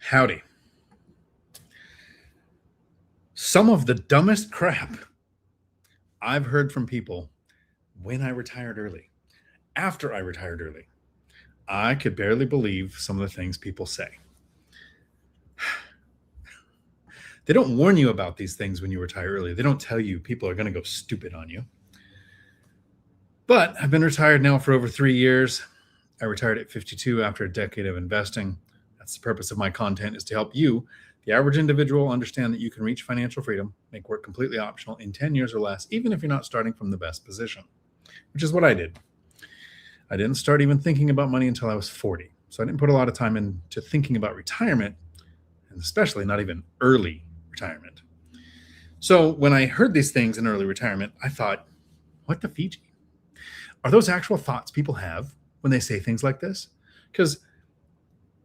Howdy. Some of the dumbest crap I've heard from people when I retired early, after I retired early. I could barely believe some of the things people say. They don't warn you about these things when you retire early. They don't tell you people are going to go stupid on you. But I've been retired now for over 3 years. I retired at 52 after a decade of investing. That's the purpose of my content, is to help you, the average individual, understand that you can reach financial freedom, make work completely optional in 10 years or less, even if you're not starting from the best position, which is what I did. I didn't start even thinking about money until I was 40. So I didn't put a lot of time into thinking about retirement, and especially not even early retirement. So when I heard these things in early retirement, I thought, what the Fiji? Are those actual thoughts people have when they say things like this? Because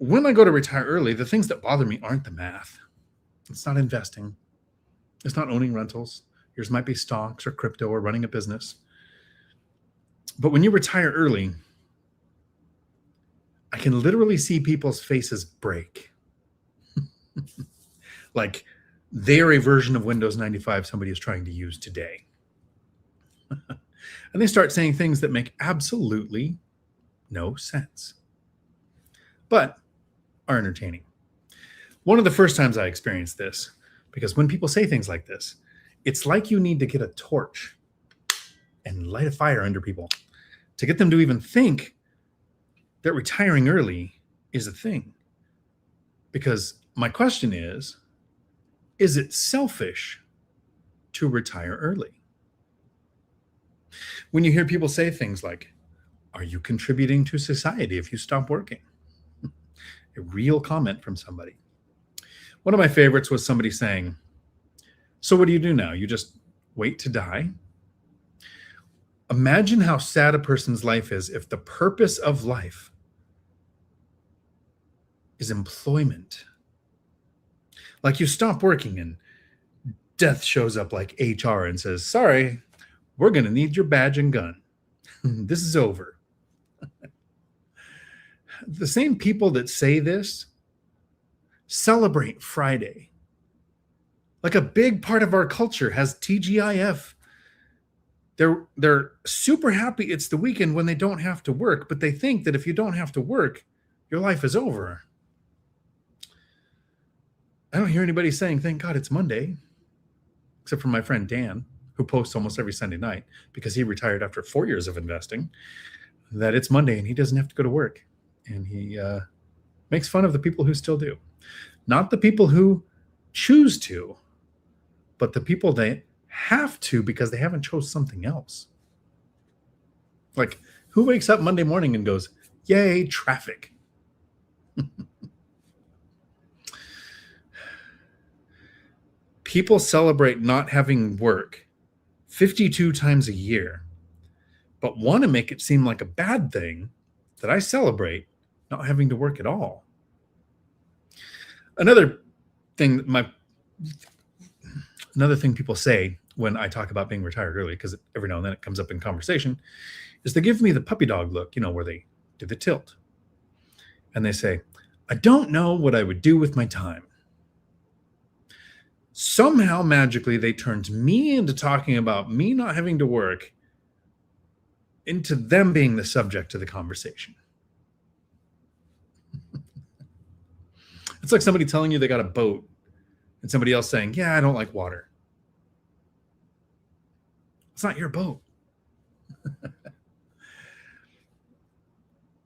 when I go to retire early, the things that bother me aren't the math. It's not investing. It's not owning rentals. Yours might be stocks or crypto or running a business. But when you retire early, I can literally see people's faces break. Like they're a version of Windows 95 somebody is trying to use today. And they start saying things that make absolutely no sense, but are entertaining. One of the first times I experienced this, because when people say things like this, it's like you need to get a torch and light a fire under people to get them to even think that retiring early is a thing. Because my question is it selfish to retire early? When you hear people say things like, are you contributing to society if you stop working? A real comment from somebody. One of my favorites was somebody saying, so what do you do now? You just wait to die? Imagine how sad a person's life is if the purpose of life is employment. Like you stop working and death shows up like HR and says, sorry, we're going to need your badge and gun. This is over. The same people that say this celebrate Friday. Like a big part of our culture has TGIF. They're super happy it's the weekend when they don't have to work, but they think that if you don't have to work, your life is over. I don't hear anybody saying, thank God it's Monday, except for my friend Dan, who posts almost every Sunday night because he retired after 4 years of investing, that it's Monday and he doesn't have to go to work. And he makes fun of the people who still do. Not the people who choose to, but the people that have to because they haven't chose something else. Like, who wakes up Monday morning and goes, yay, traffic? People celebrate not having work 52 times a year, but want to make it seem like a bad thing that I celebrate not having to work at all. Another thing people say when I talk about being retired early, because every now and then it comes up in conversation, is they give me the puppy dog look, where they do the tilt. And they say, I don't know what I would do with my time. Somehow, magically, they turned me into talking about me not having to work into them being the subject of the conversation. It's like somebody telling you they got a boat and somebody else saying, yeah, I don't like water. It's not your boat.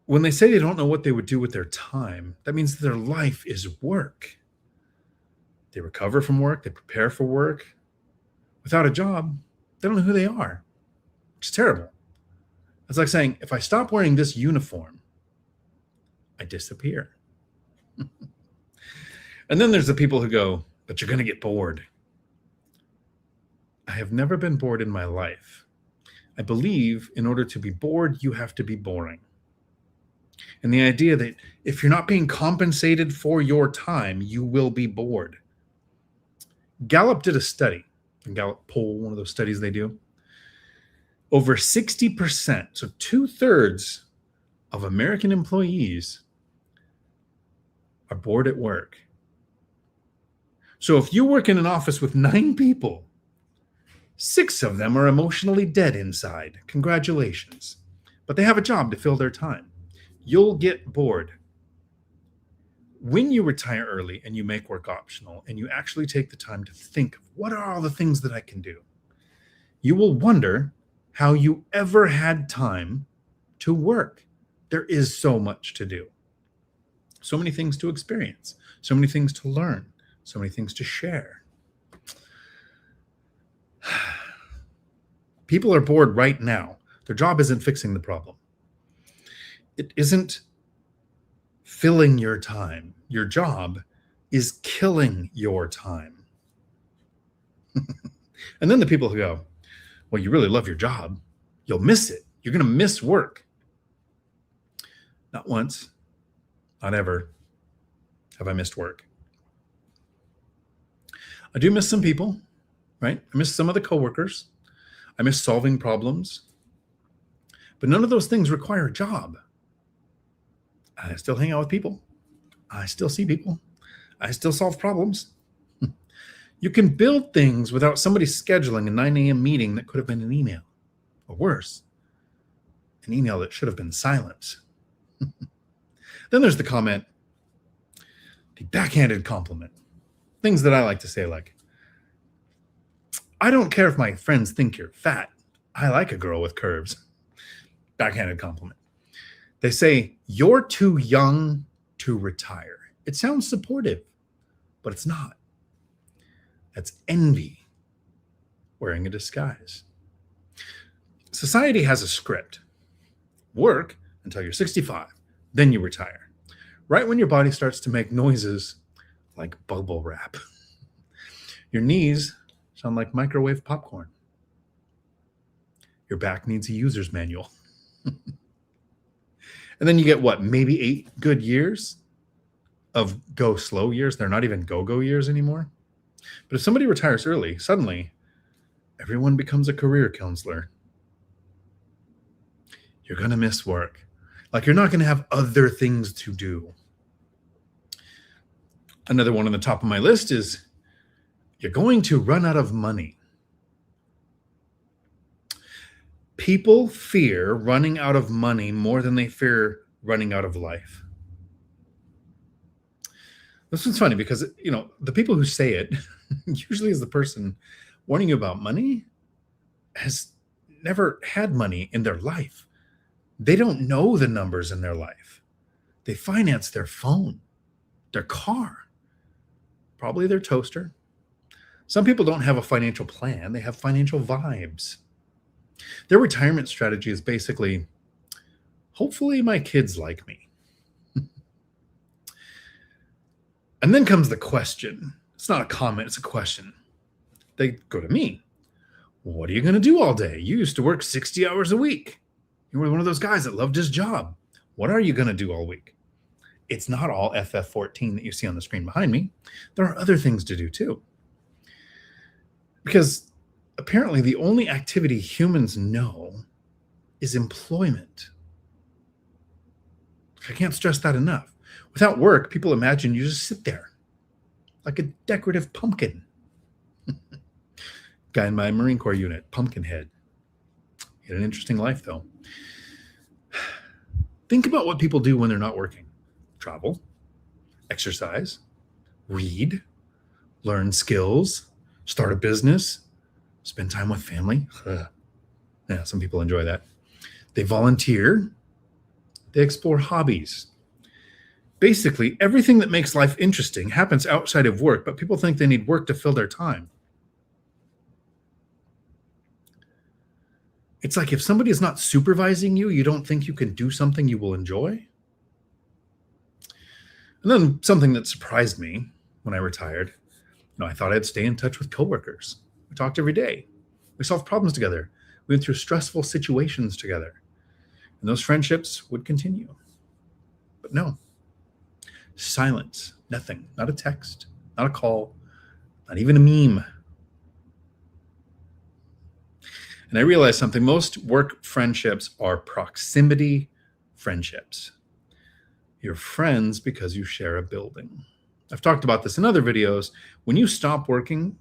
When they say they don't know what they would do with their time, that means their life is work. They recover from work. They prepare for work. Without a job, they don't know who they are. It's terrible. It's like saying, if I stop wearing this uniform, I disappear. And then there's the people who go, but you're going to get bored. I have never been bored in my life. I believe in order to be bored, you have to be boring. And the idea that if you're not being compensated for your time, you will be bored. Gallup did a study, a Gallup poll, one of those studies they do. Over 60%, so 2/3 of American employees are bored at work. So if you work in an office with 9 people, 6 of them are emotionally dead inside. Congratulations. But they have a job to fill their time. You'll get bored. When you retire early and you make work optional and you actually take the time to think, what are all the things that I can do? You will wonder how you ever had time to work. There is so much to do. So many things to experience. So many things to learn. So many things to share. People are bored right now. Their job isn't fixing the problem. It isn't filling your time. Your job is killing your time. And then the people who go, well, you really love your job. You'll miss it. You're going to miss work. Not once, not ever have I missed work. I do miss some people, right? I miss some of the coworkers. I miss solving problems. But none of those things require a job. I still hang out with people. I still see people. I still solve problems. You can build things without somebody scheduling a 9 a.m. meeting that could have been an email. Or worse, an email that should have been silent. Then there's the comment, the backhanded compliment. Things that I like to say like, I don't care if my friends think you're fat. I like a girl with curves. Backhanded compliment. They say, you're too young to retire. It sounds supportive, but it's not. That's envy wearing a disguise. Society has a script. Work until you're 65, then you retire. Right when your body starts to make noises like bubble wrap. Your knees sound like microwave popcorn. Your back needs a user's manual. And then you get what, maybe 8 good years of go slow years. They're not even go-go years anymore. But if somebody retires early, suddenly everyone becomes a career counselor. You're going to miss work. Like you're not going to have other things to do. Another one on the top of my list is you're going to run out of money. People fear running out of money more than they fear running out of life. This one's funny because, the people who say it usually is the person warning you about money has never had money in their life. They don't know the numbers in their life. They finance their phone, their car, probably their toaster. Some people don't have a financial plan. They have financial vibes. Their retirement strategy is basically, hopefully my kids like me. And then comes the question. It's not a comment, it's a question. They go to me. What are you going to do all day? You used to work 60 hours a week. You were one of those guys that loved his job. What are you going to do all week? It's not all FF14 that you see on the screen behind me. There are other things to do too. Because apparently the only activity humans know is employment. I can't stress that enough. Without work, people imagine you just sit there like a decorative pumpkin. Guy in my Marine Corps unit, Pumpkinhead. He had an interesting life, though. Think about what people do when they're not working. Travel, exercise, read, learn skills, start a business, spend time with family. Yeah, some people enjoy that. They volunteer. They explore hobbies. Basically, everything that makes life interesting happens outside of work, but people think they need work to fill their time. It's like if somebody is not supervising you, you don't think you can do something you will enjoy. And then something that surprised me when I retired, I thought I'd stay in touch with coworkers. We talked every day. We solved problems together. We went through stressful situations together. And those friendships would continue. But no. Silence. Nothing. Not a text. Not a call. Not even a meme. And I realized something. Most work friendships are proximity friendships. You're friends because you share a building. I've talked about this in other videos. When you stop working,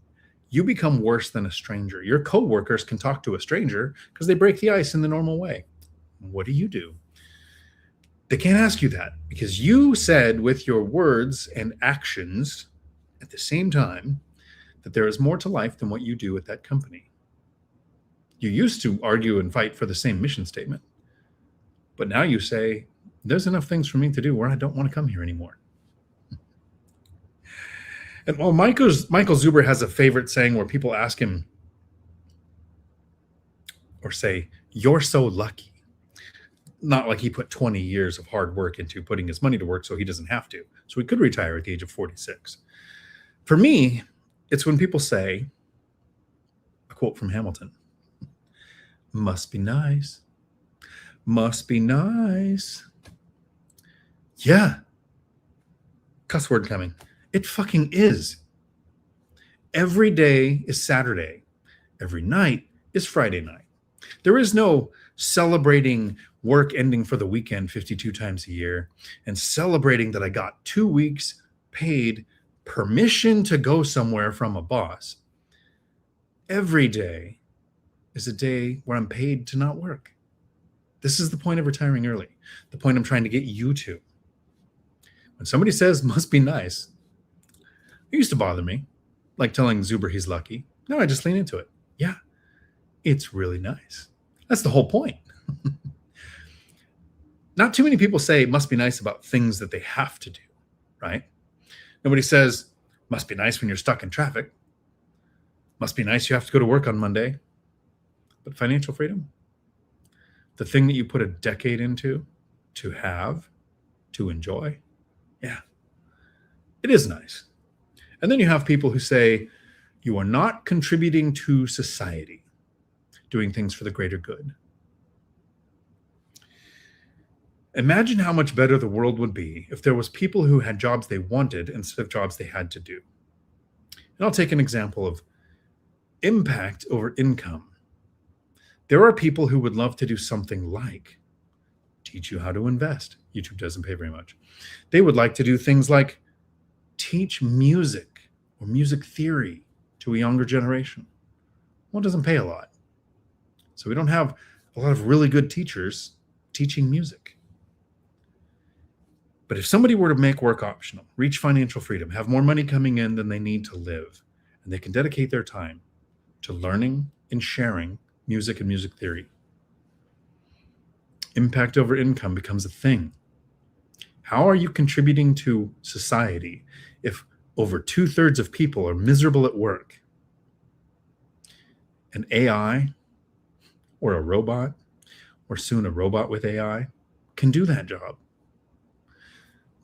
you become worse than a stranger. Your coworkers can talk to a stranger because they break the ice in the normal way. What do? They can't ask you that because you said with your words and actions at the same time that there is more to life than what you do at that company. You used to argue and fight for the same mission statement, but now you say, there's enough things for me to do where I don't want to come here anymore. And while Michael Zuber has a favorite saying where people ask him or say, you're so lucky. Not like he put 20 years of hard work into putting his money to work so he doesn't have to. So he could retire at the age of 46. For me, it's when people say, a quote from Hamilton, must be nice. Must be nice. Yeah. Cuss word coming. It fucking is. Every day is Saturday. Every night is Friday night. There is no celebrating work ending for the weekend 52 times a year and celebrating that I got 2 weeks paid permission to go somewhere from a boss. Every day is a day where I'm paid to not work. This is the point of retiring early, the point I'm trying to get you to. When somebody says, must be nice, it used to bother me, like telling Zuber he's lucky. Now I just lean into it. Yeah, it's really nice. That's the whole point. Not too many people say it must be nice about things that they have to do, right? Nobody says, must be nice when you're stuck in traffic. Must be nice you have to go to work on Monday. But financial freedom, the thing that you put a decade into, to have, to enjoy, yeah, it is nice. And then you have people who say, you are not contributing to society, doing things for the greater good. Imagine how much better the world would be if there was people who had jobs they wanted instead of jobs they had to do. And I'll take an example of impact over income. There are people who would love to do something like teach you how to invest. YouTube doesn't pay very much. They would like to do things like teach music or music theory to a younger generation. Well, it doesn't pay a lot. So we don't have a lot of really good teachers teaching music. But if somebody were to make work optional, reach financial freedom, have more money coming in than they need to live, and they can dedicate their time to learning and sharing music and music theory, impact over income becomes a thing. How are you contributing to society if over 2/3 of people are miserable at work? An AI or a robot, or soon a robot with AI, can do that job.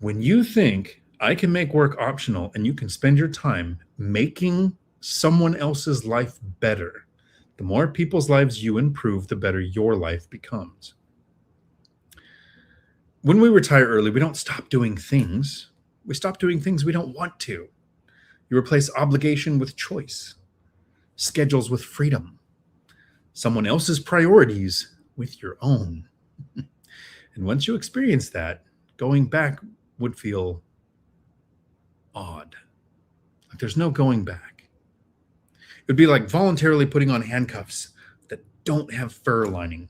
When you think I can make work optional and you can spend your time making someone else's life better, the more people's lives you improve, the better your life becomes. When we retire early, we don't stop doing things. We stop doing things we don't want to. You replace obligation with choice, schedules with freedom, someone else's priorities with your own. And once you experience that, going back would feel odd. Like there's no going back. It would be like voluntarily putting on handcuffs that don't have fur lining.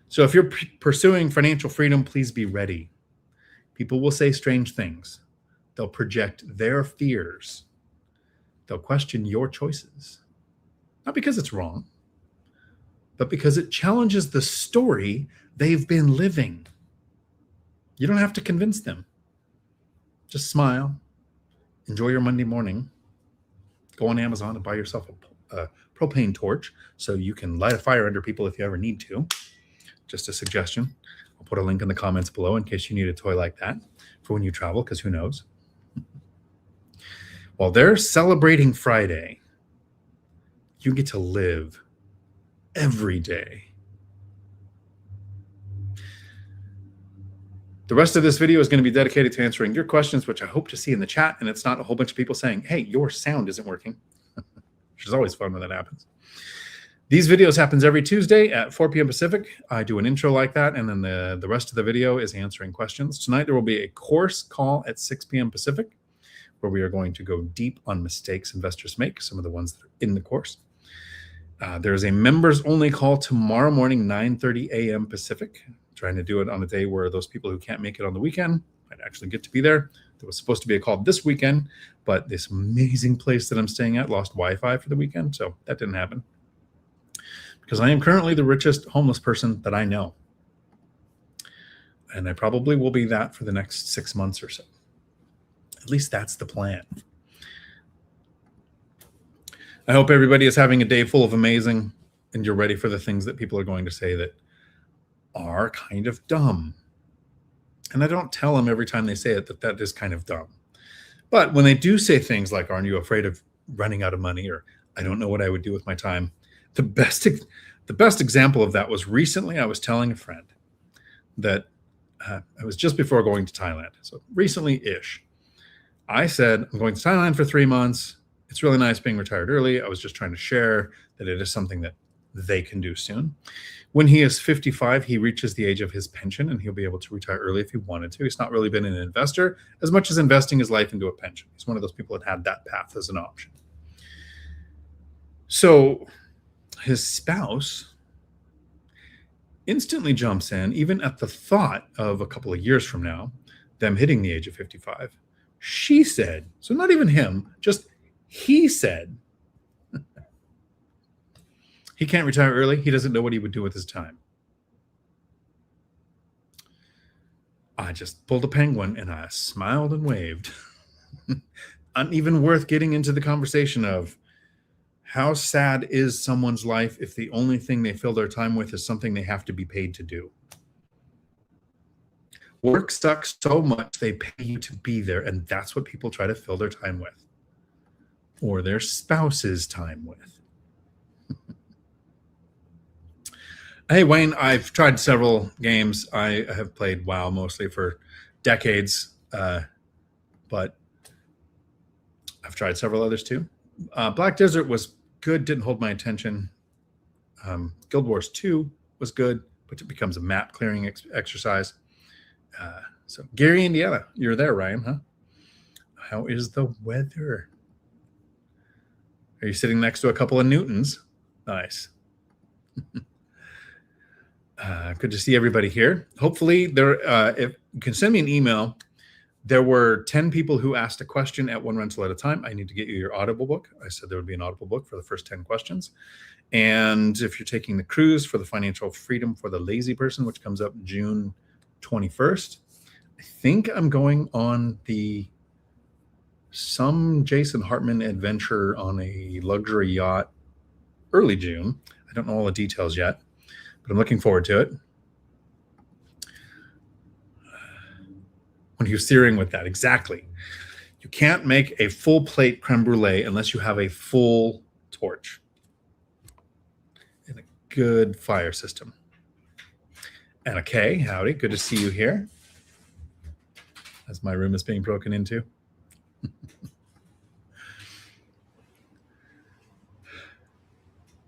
So if you're pursuing financial freedom, please be ready. People will say strange things. They'll project their fears. They'll question your choices. Not because it's wrong, but because it challenges the story they've been living. You don't have to convince them. Just smile, enjoy your Monday morning, go on Amazon and buy yourself a propane torch so you can light a fire under people if you ever need to. Just a suggestion. I'll put a link in the comments below in case you need a toy like that for when you travel, because who knows. While they're celebrating Friday, you get to live every day. The rest of this video is going to be dedicated to answering your questions, which I hope to see in the chat. And it's not a whole bunch of people saying, hey, your sound isn't working, which is always fun when that happens. These videos happens every Tuesday at 4 p.m. Pacific. I do an intro like that, and then the rest of the video is answering questions. Tonight, there will be a course call at 6 p.m. Pacific, where we are going to go deep on mistakes investors make, some of the ones that are in the course. There is a members-only call tomorrow morning, 9:30 a.m. Pacific. I'm trying to do it on a day where those people who can't make it on the weekend might actually get to be there. There was supposed to be a call this weekend, but this amazing place that I'm staying at lost Wi-Fi for the weekend, so that didn't happen. Because I am currently the richest homeless person that I know. And I probably will be that for the next 6 months or so. At least that's the plan. I hope everybody is having a day full of amazing, and you're ready for the things that people are going to say that are kind of dumb. And I don't tell them every time they say it that is kind of dumb. But when they do say things like, aren't you afraid of running out of money? Or I don't know what I would do with my time. The best example of that was recently I was telling a friend that it was just before going to Thailand. So recently-ish. I said, I'm going to Thailand for 3 months. It's really nice being retired early. I was just trying to share that it is something that they can do soon. When he is 55, he reaches the age of his pension, and he'll be able to retire early if he wanted to. He's not really been an investor as much as investing his life into a pension. He's one of those people that had that path as an option. So his spouse instantly jumps in, even at the thought of a couple of years from now, them hitting the age of 55. She said, so not even him, just he said, he can't retire early. He doesn't know what he would do with his time. I just pulled a penguin and I smiled and waved. Not even worth getting into the conversation of, how sad is someone's life if the only thing they fill their time with is something they have to be paid to do? Work sucks so much they pay you to be there, and that's what people try to fill their time with. Or their spouse's time with. Hey, Wayne, I've tried several games. I have played WoW mostly for decades, but I've tried several others too. Black Desert was good, didn't hold my attention. Guild Wars 2 was good, but it becomes a map clearing exercise. So Gary, Indiana, you're there, Ryan, huh? How is the weather? Are you sitting next to a couple of Newtons? Nice. Good to see everybody here. Hopefully, if you can send me an email. There were 10 people who asked a question at one rental at a time. I need to get you your Audible book. I said there would be an Audible book for the first 10 questions. And if you're taking the cruise for the Financial Freedom for the Lazy Person, which comes up June 21st, I think I'm going on some Jason Hartman adventure on a luxury yacht early June. I don't know all the details yet, but I'm looking forward to it. When you're searing with that, exactly. You can't make a full plate creme brulee unless you have a full torch and a good fire system. And okay, howdy, good to see you here. As my room is being broken into.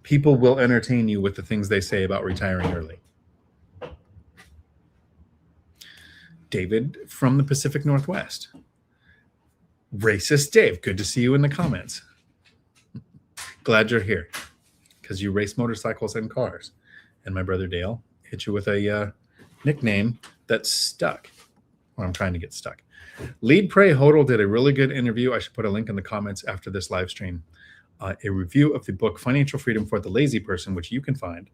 People will entertain you with the things they say about retiring early. David from the Pacific Northwest. Racist Dave, good to see you in the comments. Glad you're here because you race motorcycles and cars. And my brother Dale hit you with a nickname that's stuck, or I'm trying to get stuck. Lead Pray Hodel did a really good interview. I should put a link in the comments after this live stream. A review of the book Financial Freedom for the Lazy Person, which you can find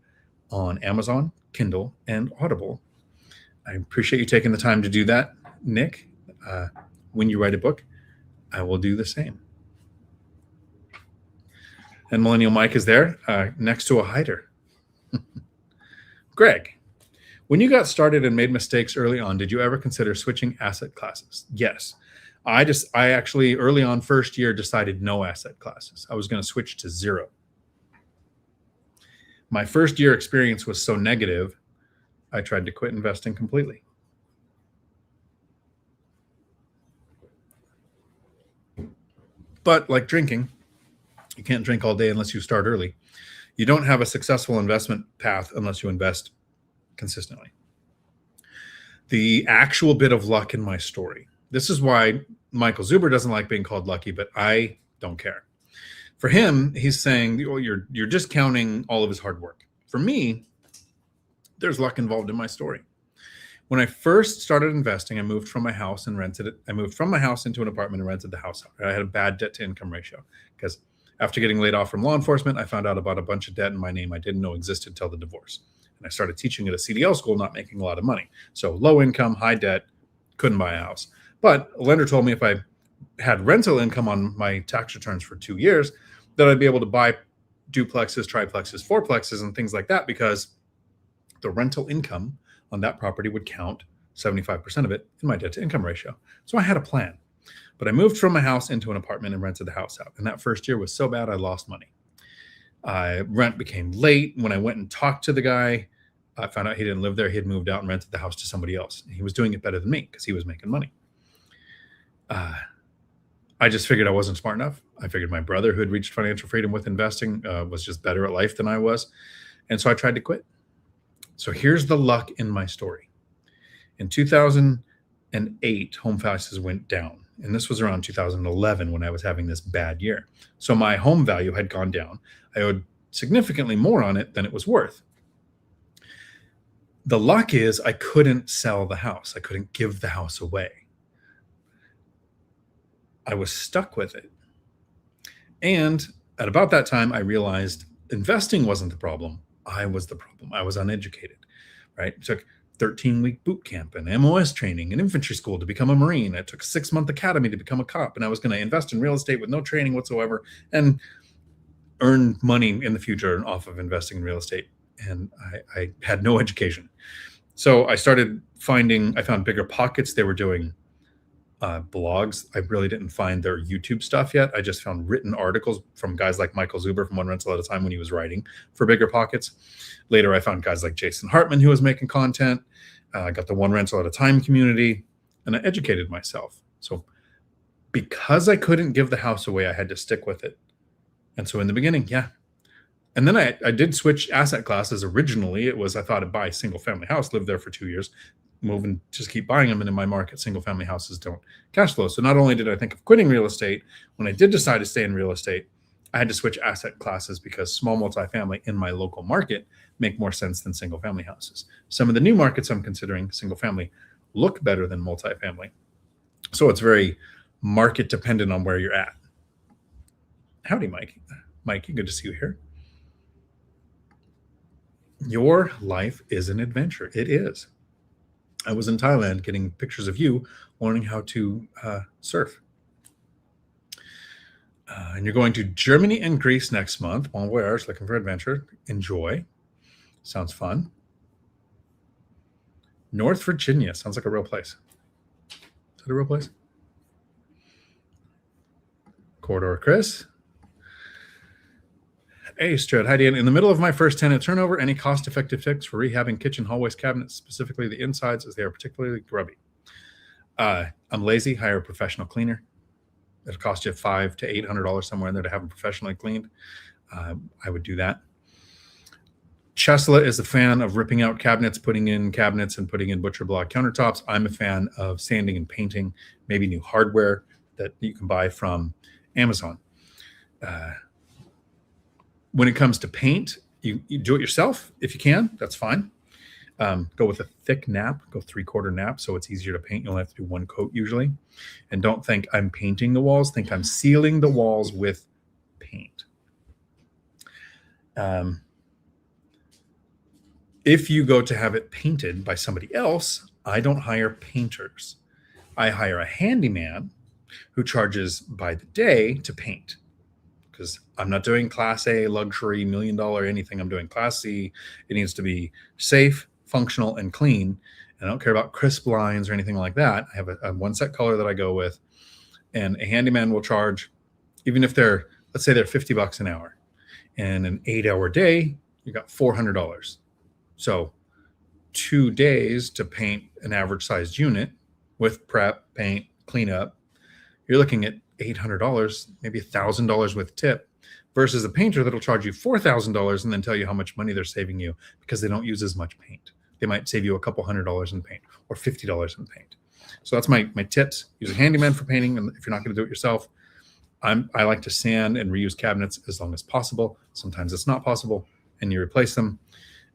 on Amazon, Kindle, and Audible. I appreciate you taking the time to do that, Nick. When you write a book, I will do the same. And Millennial Mike is there next to a hider. Greg, when you got started and made mistakes early on, did you ever consider switching asset classes? Yes. I actually early on first year decided no asset classes. I was going to switch to zero. My first year experience was so negative, I tried to quit investing completely. But like drinking, you can't drink all day unless you start early. You don't have a successful investment path unless you invest consistently. The actual bit of luck in my story. This is why Michael Zuber doesn't like being called lucky, but I don't care. For him, he's saying, oh, you're discounting all of his hard work. For me, there's luck involved in my story. When I first started investing, I moved from my house and rented it. I moved from my house into an apartment and rented the house out. I had a bad debt to income ratio because after getting laid off from law enforcement, I found out about a bunch of debt in my name I didn't know existed till the divorce. And I started teaching at a CDL school, not making a lot of money. So low income, high debt, couldn't buy a house. But a lender told me if I had rental income on my tax returns for 2 years, that I'd be able to buy duplexes, triplexes, fourplexes, and things like that because the rental income on that property would count 75% of it in my debt to income ratio. So I had a plan. But I moved from my house into an apartment and rented the house out. And that first year was so bad, I lost money. Rent became late. When I went and talked to the guy, I found out he didn't live there. He had moved out and rented the house to somebody else. And he was doing it better than me because he was making money. I just figured I wasn't smart enough. I figured my brother, who had reached financial freedom with investing, was just better at life than I was. And so I tried to quit. So here's the luck in my story. In 2008, home prices went down. And this was around 2011 when I was having this bad year. So my home value had gone down. I owed significantly more on it than it was worth. The luck is I couldn't sell the house. I couldn't give the house away. I was stuck with it. And at about that time, I realized investing wasn't the problem. I was the problem. I was uneducated, right? It took 13-week boot camp and MOS training and infantry school to become a Marine. I took a 6-month academy to become a cop, and I was going to invest in real estate with no training whatsoever and earn money in the future off of investing in real estate. And I had no education. So I found BiggerPockets. They were doing blogs. I really didn't find their YouTube stuff yet. I just found written articles from guys like Michael Zuber from One Rental at a Time when he was writing for BiggerPockets. Later, I found guys like Jason Hartman who was making content. I got the One Rental at a Time community, and I educated myself. So because I couldn't give the house away, I had to stick with it. And so in the beginning, yeah. And then I did switch asset classes. Originally, I thought I'd buy a single family house, live there for 2 years, move and just keep buying them. And in my market, single family houses don't cash flow. So not only did I think of quitting real estate, when I did decide to stay in real estate, I had to switch asset classes because small multifamily in my local market make more sense than single family houses. Some of the new markets I'm considering, single family, look better than multifamily. So it's very market dependent on where you're at. Howdy, Mike. Mikey, good to see you here. Your life is an adventure. It is. I was in Thailand getting pictures of you learning how to surf. And you're going to Germany and Greece next month. Bon voyage, looking for adventure. Enjoy. Sounds fun. North Virginia. Sounds like a real place. Is that a real place? Corridor Chris. Hey, Strud. Hi, Dan. In the middle of my first tenant turnover, any cost-effective tips for rehabbing kitchen hallways cabinets, specifically the insides, as they are particularly grubby? I'm lazy. Hire a professional cleaner. It'll cost you $500 to $800 somewhere in there to have them professionally cleaned. I would do that. Chesla is a fan of ripping out cabinets, putting in cabinets, and putting in butcher block countertops. I'm a fan of sanding and painting, maybe new hardware that you can buy from Amazon. When it comes to paint, you do it yourself if you can. That's fine. Go with a thick nap. Go 3/4 nap so it's easier to paint. You'll have to do one coat usually. And don't think I'm painting the walls. Think I'm sealing the walls with paint. If you go to have it painted by somebody else, I don't hire painters. I hire a handyman who charges by the day to paint. Because I'm not doing Class A, luxury, $1 million anything. I'm doing Class C. It needs to be safe, functional, and clean. And I don't care about crisp lines or anything like that. I have a one set color that I go with. And a handyman will charge, even if let's say they're $50 an hour. And an 8-hour day, you got $400. So 2 days to paint an average sized unit with prep, paint, cleanup, you're looking at $800, maybe $1,000 with tip. versus a painter that'll charge you $4,000 and then tell you how much money they're saving you because they don't use as much paint. They might save you a couple $100 in paint or $50 in paint. So that's my tips. Use a handyman for painting, and if you're not going to do it yourself, I like to sand and reuse cabinets as long as possible. Sometimes it's not possible, and you replace them.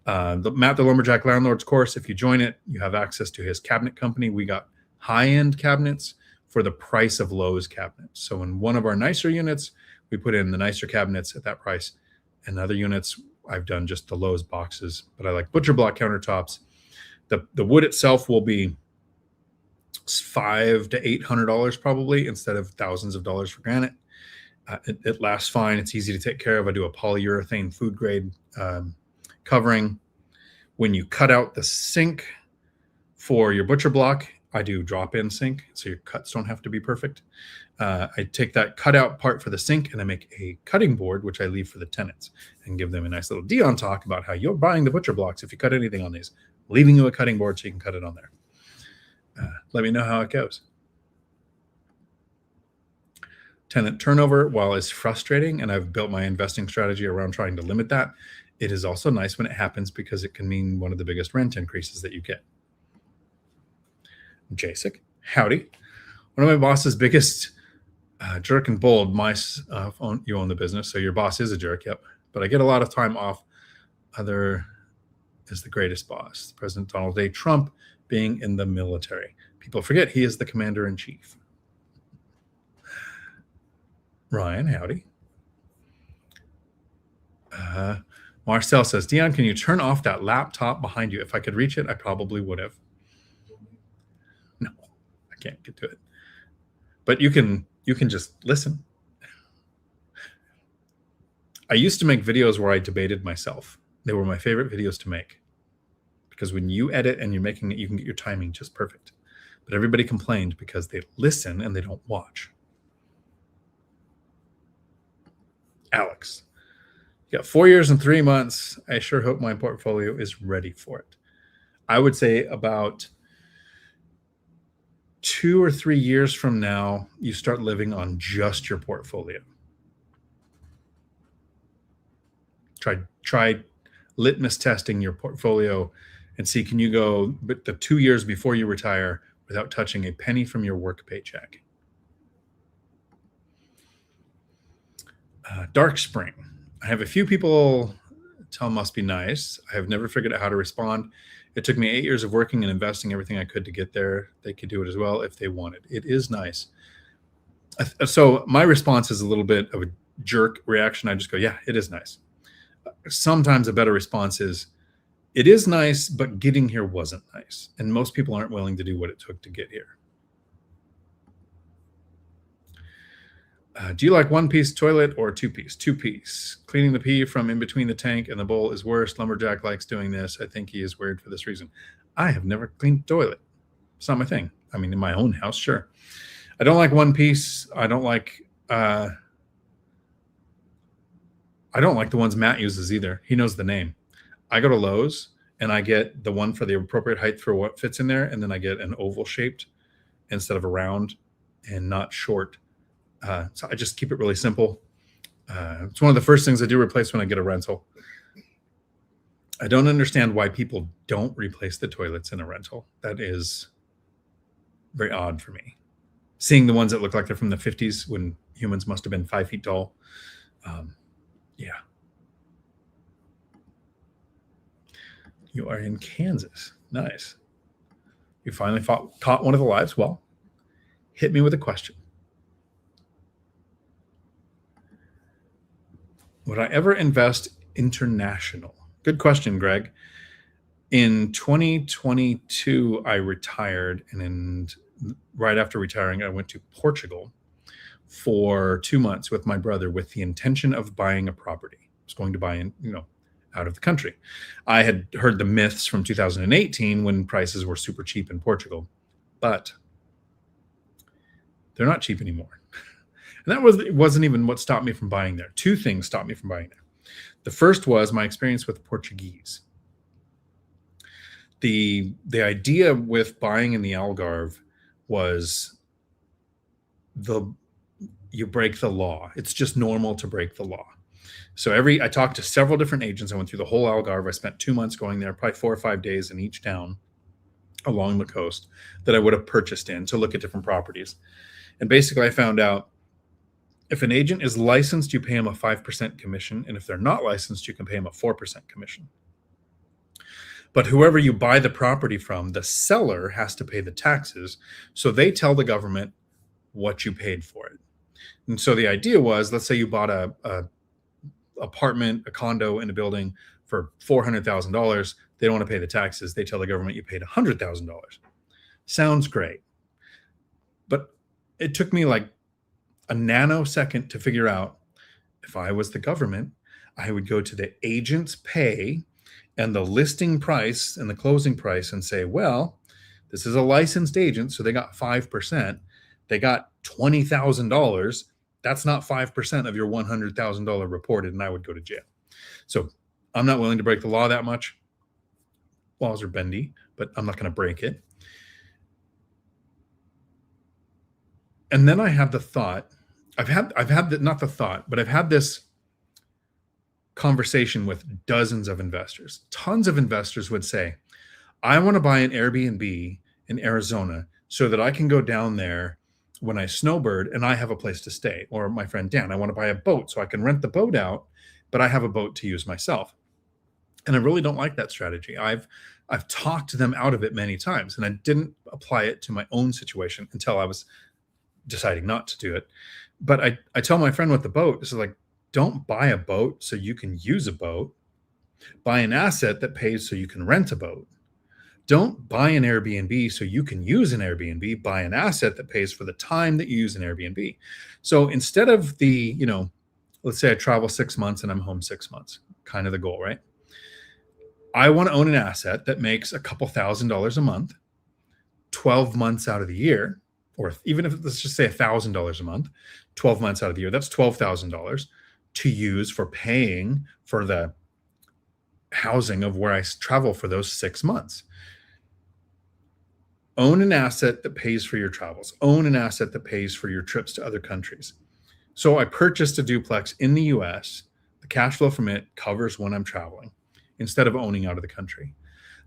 The Matt the Lumberjack Landlord's course, if you join it, you have access to his cabinet company. We got high-end cabinets for the price of Lowe's cabinets. So in one of our nicer units, we put in the nicer cabinets at that price. And other units, I've done just the Lowe's boxes, but I like butcher block countertops. The wood itself will be $500 to $800 probably, instead of thousands of dollars for granite. It lasts fine. It's easy to take care of. I do a polyurethane food grade covering. When you cut out the sink for your butcher block, I do drop-in sink, so your cuts don't have to be perfect. I take that cutout part for the sink and I make a cutting board, which I leave for the tenants, and give them a nice little Dion talk about how you're buying the butcher blocks if you cut anything on these, leaving you a cutting board so you can cut it on there. Let me know how it goes. Tenant turnover, while is frustrating, and I've built my investing strategy around trying to limit that, it is also nice when it happens because it can mean one of the biggest rent increases that you get. Jacek, howdy. One of my boss's biggest jerk and bold, you own the business, so your boss is a jerk, yep. But I get a lot of time off. Other is the greatest boss, President Donald J. Trump, being in the military. People forget he is the commander-in-chief. Ryan, howdy. Marcel says, Dion, can you turn off that laptop behind you? If I could reach it, I probably would have. No, I can't get to it. But you can just listen. I used to make videos where I debated myself. They were my favorite videos to make, because when you edit and you're making it, you can get your timing just perfect. But everybody complained because they listen and they don't watch. Alex, you got 4 years and 3 months. I sure hope my portfolio is ready for it. I would say about 2 or 3 years from now, you start living on just your portfolio. Try litmus testing your portfolio and see, can you go but the 2 years before you retire without touching a penny from your work paycheck? Dark Spring. I have a few people tell must be nice. I have never figured out how to respond. It took me 8 years of working and investing everything I could to get there. They could do it as well if they wanted. It is nice. So my response is a little bit of a jerk reaction. I just go, yeah, it is nice. Sometimes a better response is, it is nice, but getting here wasn't nice. And most people aren't willing to do what it took to get here. Do you like one-piece toilet or two-piece? Two-piece. Cleaning the pee from in between the tank and the bowl is worse. Lumberjack likes doing this. I think he is weird for this reason. I have never cleaned a toilet. It's not my thing. I mean, in my own house, sure. I don't like one-piece. I don't like the ones Matt uses either. He knows the name. I go to Lowe's and I get the one for the appropriate height for what fits in there, and then I get an oval shaped instead of a round, and not short. So I just keep it really simple. It's one of the first things I do replace when I get a rental. I don't understand why people don't replace the toilets in a rental. That is very odd for me. Seeing the ones that look like they're from the 50s when humans must have been 5 feet tall. Yeah. You are in Kansas. Nice. You finally caught one of the lives. Well, hit me with a question. Would I ever invest international? Good question, Greg. In 2022, I retired, and right after retiring, I went to Portugal for 2 months with my brother with the intention of buying a property. I was going to buy out of the country. I had heard the myths from 2018 when prices were super cheap in Portugal, but they're not cheap anymore. And that wasn't even what stopped me from buying there. Two things stopped me from buying there. The first was my experience with Portuguese. The idea with buying in the Algarve was you break the law. It's just normal to break the law. So I talked to several different agents. I went through the whole Algarve. I spent 2 months going there, probably 4 or 5 days in each town along the coast that I would have purchased in to look at different properties. And basically I found out if an agent is licensed, you pay them a 5% commission. And if they're not licensed, you can pay them a 4% commission. But whoever you buy the property from, the seller has to pay the taxes. So they tell the government what you paid for it. And so the idea was, let's say you bought a apartment, a condo in a building for $400,000. They don't want to pay the taxes. They tell the government you paid $100,000. Sounds great. But it took me like a nanosecond to figure out, if I was the government, I would go to the agent's pay and the listing price and the closing price and say, well, this is a licensed agent, so they got 5%. They got $20,000. That's not 5% of your $100,000 reported, and I would go to jail. So I'm not willing to break the law that much. Laws are bendy, but I'm not going to break it. And then I have the thought, I've had this conversation with dozens of investors. Tons of investors would say, I want to buy an Airbnb in Arizona so that I can go down there when I snowbird and I have a place to stay. Or my friend Dan, I want to buy a boat so I can rent the boat out, but I have a boat to use myself. And I really don't like that strategy. I've talked them out of it many times, and I didn't apply it to my own situation until I was deciding not to do it. But I tell my friend with the boat, this is like, don't buy a boat so you can use a boat. Buy an asset that pays so you can rent a boat. Don't buy an Airbnb so you can use an Airbnb. Buy an asset that pays for the time that you use an Airbnb. So instead of let's say I travel 6 months and I'm home 6 months, kind of the goal, right? I want to own an asset that makes a couple $1,000s a month, 12 months out of the year, or even if let's just say $1,000 a month, 12 months out of the year, that's $12,000 to use for paying for the housing of where I travel for those 6 months. Own an asset that pays for your travels. Own an asset that pays for your trips to other countries. So I purchased a duplex in the US. The cash flow from it covers when I'm traveling instead of owning out of the country.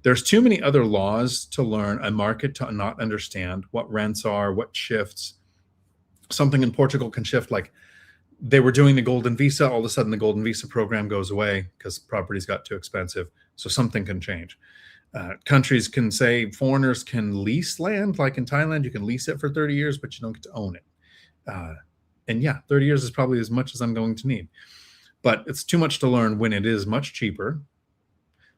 There's too many other laws to learn, a market to not understand, what rents are, what shifts. Something in Portugal can shift, like they were doing the golden visa. All of a sudden the golden visa program goes away because properties got too expensive. So something can change. Countries can say foreigners can lease land. Like in Thailand, you can lease it for 30 years, but you don't get to own it. And yeah, 30 years is probably as much as I'm going to need. But it's too much to learn when it is much cheaper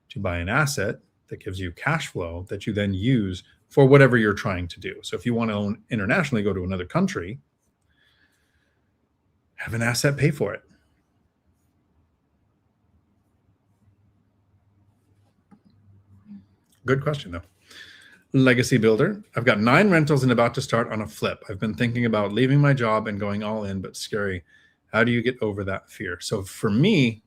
to buy an asset that gives you cash flow that you then use for whatever you're trying to do. So if you want to own internationally, go to another country, have an asset pay for it. Good question, though. Legacy builder. I've got 9 rentals and about to start on a flip. I've been thinking about leaving my job and going all in, but scary. How do you get over that fear? So for me,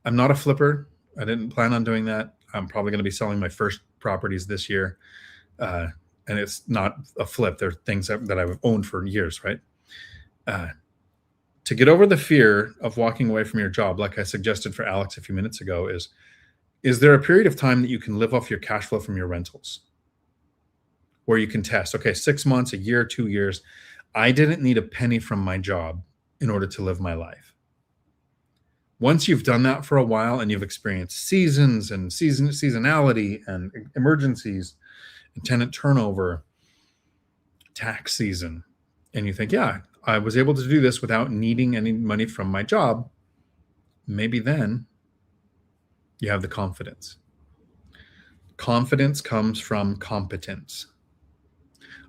I'm not a flipper. I didn't plan on doing that. I'm probably going to be selling my first properties this year. And it's not a flip. They're things that I've owned for years, right? To get over the fear of walking away from your job, like I suggested for Alex a few minutes ago, is there a period of time that you can live off your cash flow from your rentals? Where you can test, okay, 6 months, a year, 2 years. I didn't need a penny from my job in order to live my life. Once you've done that for a while and you've experienced seasons and seasonality and emergencies and tenant turnover, tax season, and you think, yeah, I was able to do this without needing any money from my job, maybe then you have the confidence. Confidence comes from competence.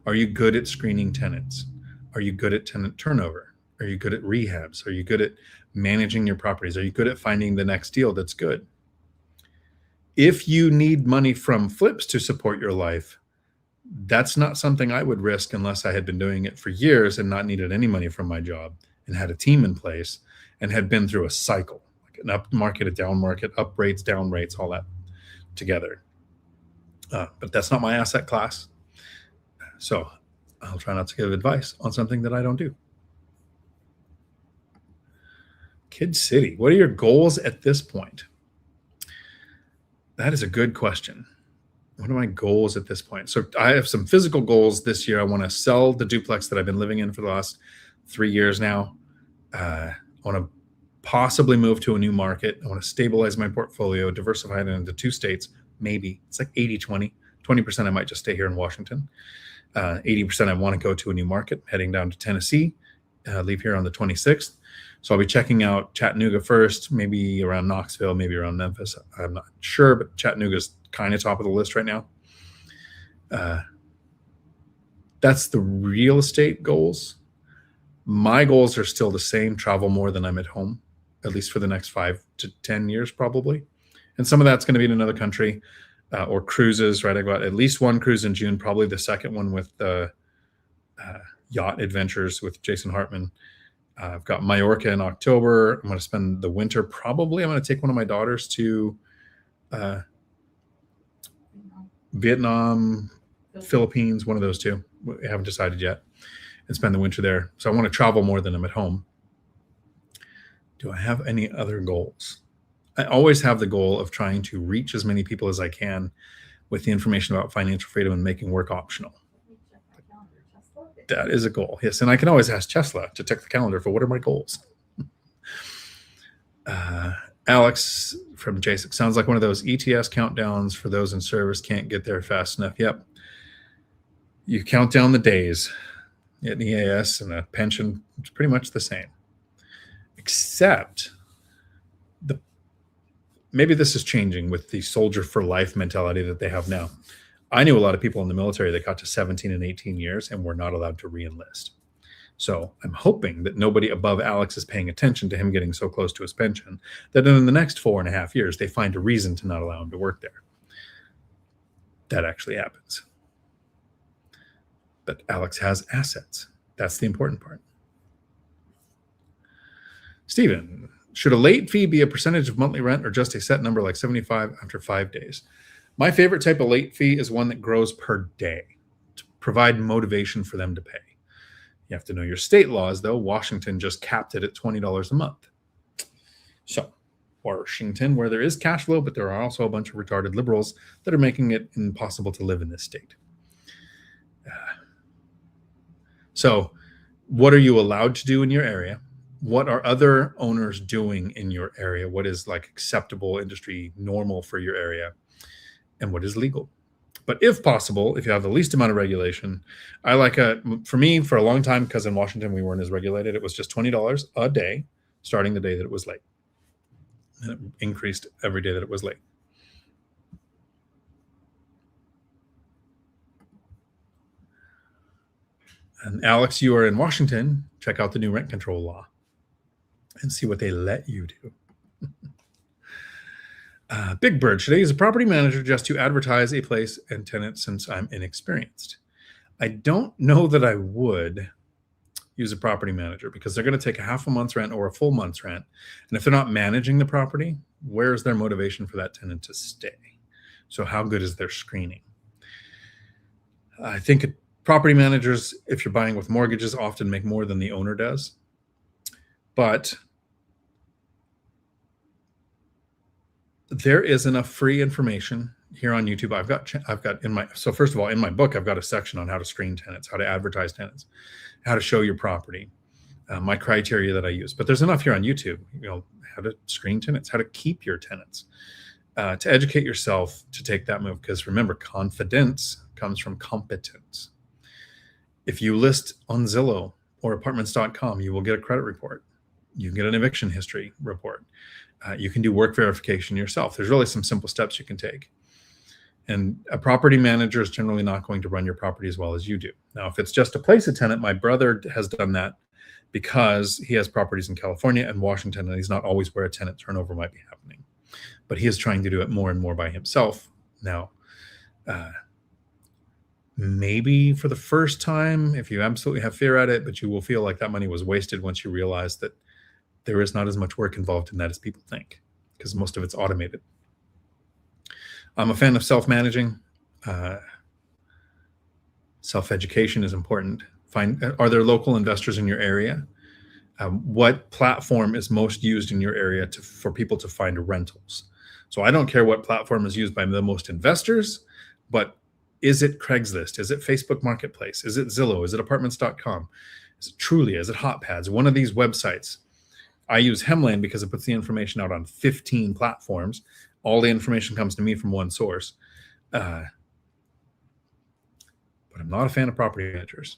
Are you good at screening tenants? Are you good at tenant turnover? Are you good at rehabs? Are you good at managing your properties? Are you good at finding the next deal that's good? If you need money from flips to support your life, that's not something I would risk unless I had been doing it for years and not needed any money from my job and had a team in place and had been through a cycle, like an up market, a down market, up rates, down rates, all that together. But that's not my asset class. So I'll try not to give advice on something that I don't do. Kid City, what are your goals at this point? That is a good question. What are my goals at this point? So I have some physical goals this year. I want to sell the duplex that I've been living in for the last 3 years now. I want to possibly move to a new market. I want to stabilize my portfolio, diversify it into 2 states, maybe. It's like 80-20. 20% I might just stay here in Washington. 80% I want to go to a new market, heading down to Tennessee, leave here on the 26th. So I'll be checking out Chattanooga first, maybe around Knoxville, maybe around Memphis. I'm not sure, but Chattanooga's kind of top of the list right now. That's the real estate goals. My goals are still the same: travel more than I'm at home, at least for the next 5 to 10 years, probably. And some of that's going to be in another country, or cruises, right? I got at least 1 cruise in June, probably the second one with yacht adventures with Jason Hartman. I've got Mallorca in October. I'm going to spend the winter. Probably I'm going to take one of my daughters to Vietnam, Philippines, one of those 2. We haven't decided yet, and spend the winter there. So I want to travel more than I'm at home. Do I have any other goals? I always have the goal of trying to reach as many people as I can with the information about financial freedom and making work optional. That is a goal, yes. And I can always ask Tesla to check the calendar for what are my goals. Alex from JSIC, sounds like one of those ETS countdowns for those in service can't get there fast enough. Yep. You count down the days. An EAS and a pension, it's pretty much the same. Except maybe this is changing with the soldier for life mentality that they have now. I knew a lot of people in the military that got to 17 and 18 years and were not allowed to re-enlist. So I'm hoping that nobody above Alex is paying attention to him getting so close to his pension that in the next 4.5 years, they find a reason to not allow him to work there. That actually happens. But Alex has assets. That's the important part. Stephan, should a late fee be a percentage of monthly rent or just a set number like 75 after 5 days? My favorite type of late fee is one that grows per day to provide motivation for them to pay. You have to know your state laws, though. Washington just capped it at $20 a month. So Washington, where there is cash flow, but there are also a bunch of retarded liberals that are making it impossible to live in this state. So what are you allowed to do in your area? What are other owners doing in your area? What is like acceptable industry normal for your area? And what is legal? But if possible, if you have the least amount of regulation, I like for me, for a long time, because in Washington we weren't as regulated, it was just $20 a day, starting the day that it was late. And it increased every day that it was late. And Alex, you are in Washington. Check out the new rent control law and see what they let you do. Big Bird, should I use a property manager just to advertise a place and tenant since I'm inexperienced? I don't know that I would use a property manager because they're going to take a half a month's rent or a full month's rent. And if they're not managing the property, where's their motivation for that tenant to stay? So how good is their screening? I think property managers, if you're buying with mortgages, often make more than the owner does. But there is enough free information here on YouTube. I've got in my, so first of all, in my book, I've got a section on how to screen tenants, how to advertise tenants, how to show your property, my criteria that I use. But there's enough here on YouTube, how to screen tenants, how to keep your tenants, to educate yourself to take that move. Because remember, confidence comes from competence. If you list on Zillow or apartments.com, you will get a credit report. You can get an eviction history report. You can do work verification yourself. There's really some simple steps you can take. And a property manager is generally not going to run your property as well as you do. Now, if it's just to place a tenant, my brother has done that because he has properties in California and Washington, and he's not always where a tenant turnover might be happening. But he is trying to do it more and more by himself now. Maybe for the first time, if you absolutely have fear at it, but you will feel like that money was wasted once you realize that there is not as much work involved in that as people think, because most of it's automated. I'm a fan of self-managing. Self-education is important. Are there local investors in your area? What platform is most used in your area for people to find rentals? So I don't care what platform is used by the most investors, but is it Craigslist? Is it Facebook Marketplace? Is it Zillow? Is it apartments.com? Is it Trulia? Is it HotPads? One of these websites. I use Hemlane because it puts the information out on 15 platforms. All the information comes to me from one source. But I'm not a fan of property managers.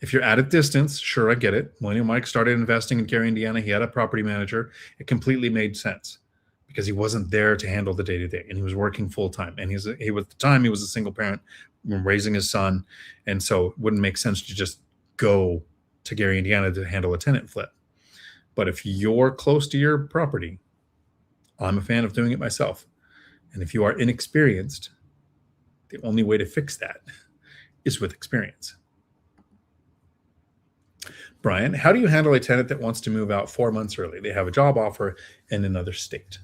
If you're at a distance, sure, I get it. When Mike started investing in Gary, Indiana, he had a property manager. It completely made sense because he wasn't there to handle the day-to-day, and he was working full-time. And at the time, he was a single parent raising his son. And so it wouldn't make sense to just go to Gary, Indiana to handle a tenant flip. But if you're close to your property, I'm a fan of doing it myself. And if you are inexperienced, the only way to fix that is with experience. Brian, how do you handle a tenant that wants to move out 4 months early? They have a job offer in another state.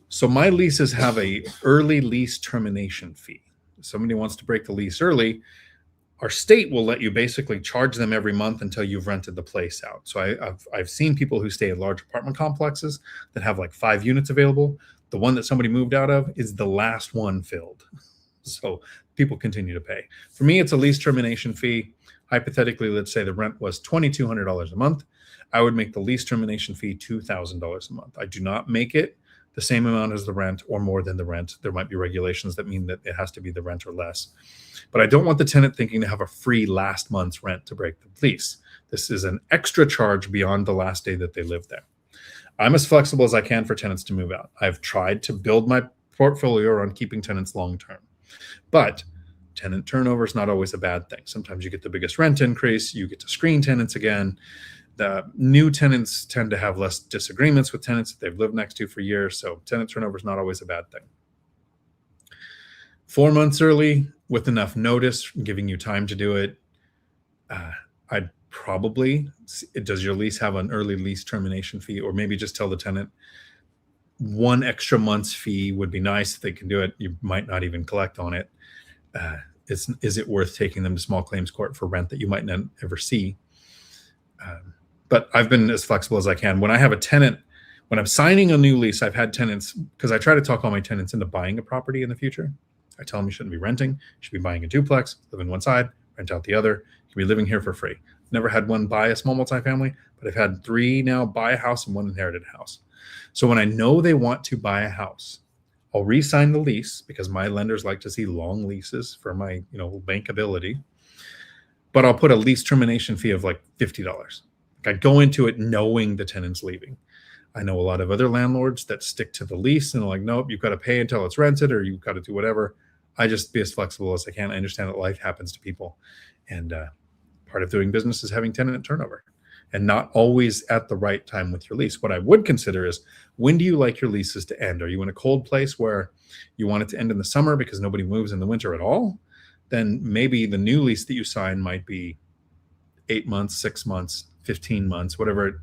So my leases have a early lease termination fee. If somebody wants to break the lease early, our state will let you basically charge them every month until you've rented the place out. So I've seen people who stay in large apartment complexes that have like 5 units available. The one that somebody moved out of is the last one filled. So people continue to pay. For me, it's a lease termination fee. Hypothetically, let's say the rent was $2,200 a month. I would make the lease termination fee $2,000 a month. I do not make it the same amount as the rent or more than the rent. There might be regulations that mean that it has to be the rent or less. But I don't want the tenant thinking to have a free last month's rent to break the lease. This is an extra charge beyond the last day that they live there. I'm as flexible as I can for tenants to move out. I've tried to build my portfolio around keeping tenants long-term. But tenant turnover is not always a bad thing. Sometimes you get the biggest rent increase, you get to screen tenants again. The new tenants tend to have less disagreements with tenants that they've lived next to for years. So tenant turnover is not always a bad thing. 4 months early with enough notice, giving you time to do it. I'd probably, does your lease have an early lease termination fee? Or maybe just tell the tenant 1 extra month's fee would be nice if they can do it. You might not even collect on it. Is it worth taking them to small claims court for rent that you might not ever see? But I've been as flexible as I can. When I have a tenant, when I'm signing a new lease, I've had tenants, because I try to talk all my tenants into buying a property in the future. I tell them you shouldn't be renting. You should be buying a duplex, live in one side, rent out the other. You can be living here for free. Never had one buy a small multifamily, but I've had 3 now buy a house and 1 inherited house. So when I know they want to buy a house, I'll re-sign the lease because my lenders like to see long leases for my, bankability. But I'll put a lease termination fee of like $50. I go into it knowing the tenant's leaving. I know a lot of other landlords that stick to the lease and are like, nope, you've got to pay until it's rented or you've got to do whatever. I just be as flexible as I can. I understand that life happens to people. And part of doing business is having tenant turnover and not always at the right time with your lease. What I would consider is, when do you like your leases to end? Are you in a cold place where you want it to end in the summer because nobody moves in the winter at all? Then maybe the new lease that you sign might be 8 months, 6 months, 15 months, whatever it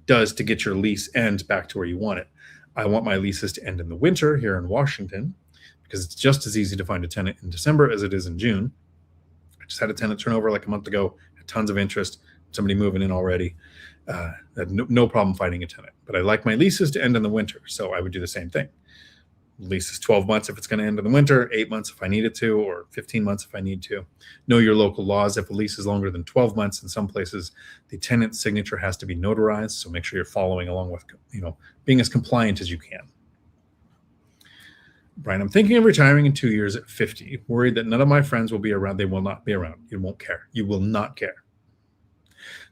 does to get your lease end back to where you want it. I want my leases to end in the winter here in Washington because it's just as easy to find a tenant in December as it is in June. I just had a tenant turnover like a month ago, had tons of interest, somebody moving in already. Had no problem finding a tenant. But I like my leases to end in the winter, so I would do the same thing. Lease is 12 months if it's going to end in the winter, 8 months if I need it to, or 15 months if I need to. Know your local laws. If a lease is longer than 12 months, in some places, the tenant's signature has to be notarized. So make sure you're following along with, being as compliant as you can. Brian, I'm thinking of retiring in 2 years at 50, worried that none of my friends will be around. They will not be around. You won't care. You will not care.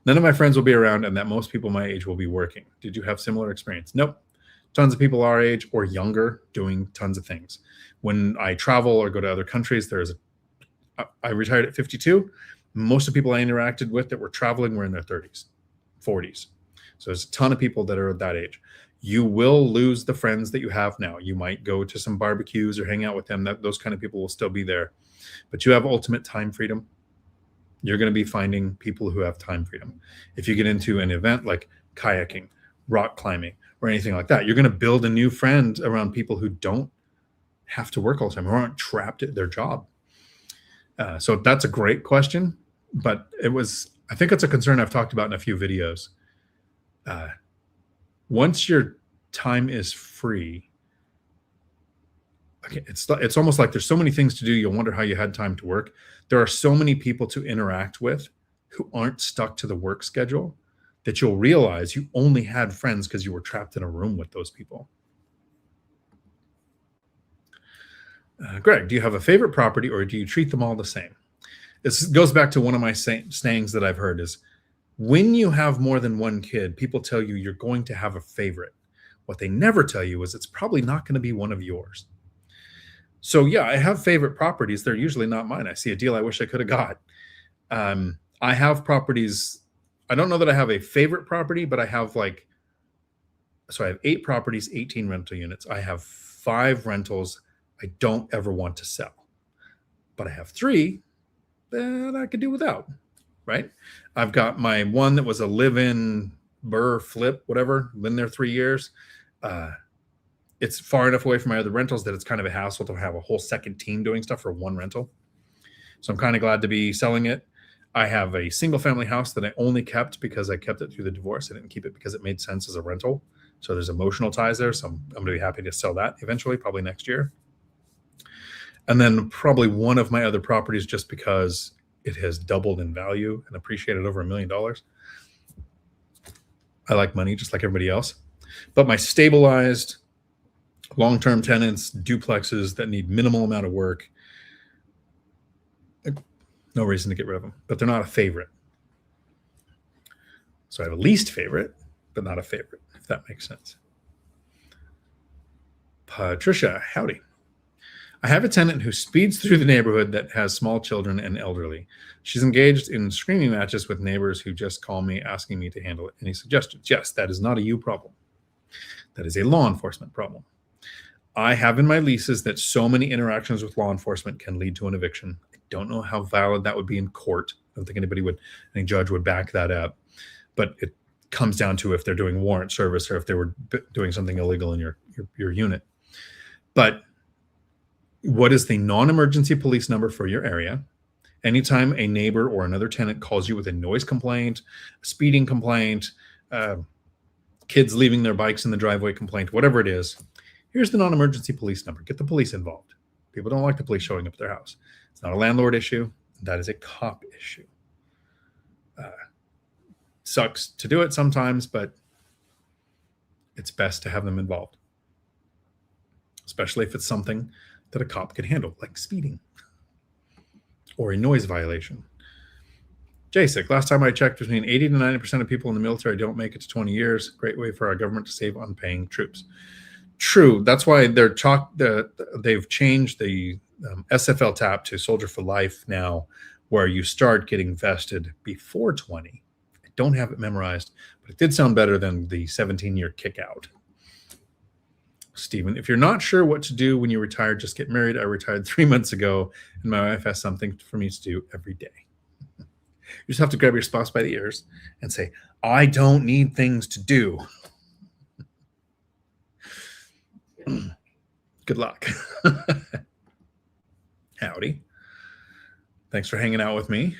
None of my friends will be around and that most people my age will be working. Did you have similar experience? Nope. Tons of people our age or younger doing tons of things. When I travel or go to other countries, I retired at 52. Most of the people I interacted with that were traveling were in their 30s, 40s. So there's a ton of people that are at that age. You will lose the friends that you have now. You might go to some barbecues or hang out with them. Those kind of people will still be there. But you have ultimate time freedom. You're going to be finding people who have time freedom. If you get into an event like kayaking, rock climbing, or anything like that, you're going to build a new friend around people who don't have to work all the time, who aren't trapped at their job. So that's a great question, but I think it's a concern I've talked about in a few videos. Once your time is free, okay, it's almost like there's so many things to do. You'll wonder how you had time to work. There are so many people to interact with who aren't stuck to the work schedule that you'll realize you only had friends because you were trapped in a room with those people. Greg, do you have a favorite property or do you treat them all the same? This goes back to one of my sayings that I've heard is, when you have more than one kid, people tell you you're going to have a favorite. What they never tell you is it's probably not going to be one of yours. So yeah, I have favorite properties. They're usually not mine. I see a deal I wish I could have got. I have properties. I don't know that I have a favorite property, but I have I have 8 properties, 18 rental units. I have 5 rentals I don't ever want to sell, but I have 3 that I could do without, right? I've got my one that was a live-in burr flip, whatever, been there 3 years. It's far enough away from my other rentals that it's kind of a hassle to have a whole second team doing stuff for one rental. So I'm kind of glad to be selling it. I have a single family house that I only kept because I kept it through the divorce. I didn't keep it because it made sense as a rental. So there's emotional ties there. So I'm going to be happy to sell that eventually, probably next year. And then probably one of my other properties, just because it has doubled in value and appreciated over $1 million. I like money just like everybody else. But my stabilized long-term tenants, duplexes that need minimal amount of work, no reason to get rid of them, but they're not a favorite. So I have a least favorite, but not a favorite, if that makes sense. Patricia, howdy. I have a tenant who speeds through the neighborhood that has small children and elderly. She's engaged in screaming matches with neighbors who just call me asking me to handle it. Any suggestions? Yes, that is not a you problem. That is a law enforcement problem. I have in my leases that so many interactions with law enforcement can lead to an eviction. I don't know how valid that would be in court. I don't think any judge would back that up. But it comes down to if they're doing warrant service or if they were doing something illegal in your unit. But what is the non-emergency police number for your area? Anytime a neighbor or another tenant calls you with a noise complaint, a speeding complaint, kids leaving their bikes in the driveway complaint, whatever it is, here's the non-emergency police number. Get the police involved. People don't like the police showing up at their house. It's not a landlord issue. That is a cop issue. Sucks to do it sometimes, but it's best to have them involved, especially if it's something that a cop can handle, like speeding or a noise violation. JSIC, last time I checked, between 80 to 90% of people in the military don't make it to 20 years. Great way for our government to save on paying troops. True. That's why they've changed the SFL tap to Soldier for Life now, where you start getting vested before 20. I don't have it memorized, but it did sound better than the 17-year kick out. Stephen, if you're not sure what to do when you retire, just get married. I retired 3 months ago, and my wife has something for me to do every day. You just have to grab your spouse by the ears and say, I don't need things to do. Good luck. Howdy. Thanks for hanging out with me.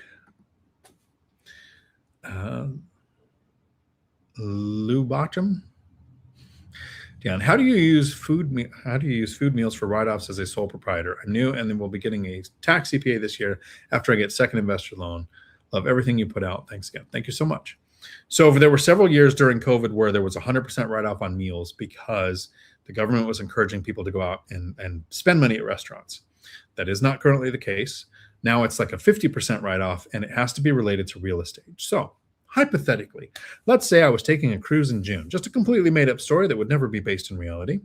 Lou Bottom. Dion, how do you use food meals for write-offs as a sole proprietor? I'm new and then we'll be getting a tax CPA this year after I get second investor loan. Love everything you put out. Thanks again. Thank you so much. So there were several years during COVID where there was 100% write-off on meals because the government was encouraging people to go out and spend money at restaurants. That is not currently the case. Now it's like a 50% write-off, and it has to be related to real estate. So hypothetically, let's say I was taking a cruise in June, just a completely made-up story that would never be based in reality.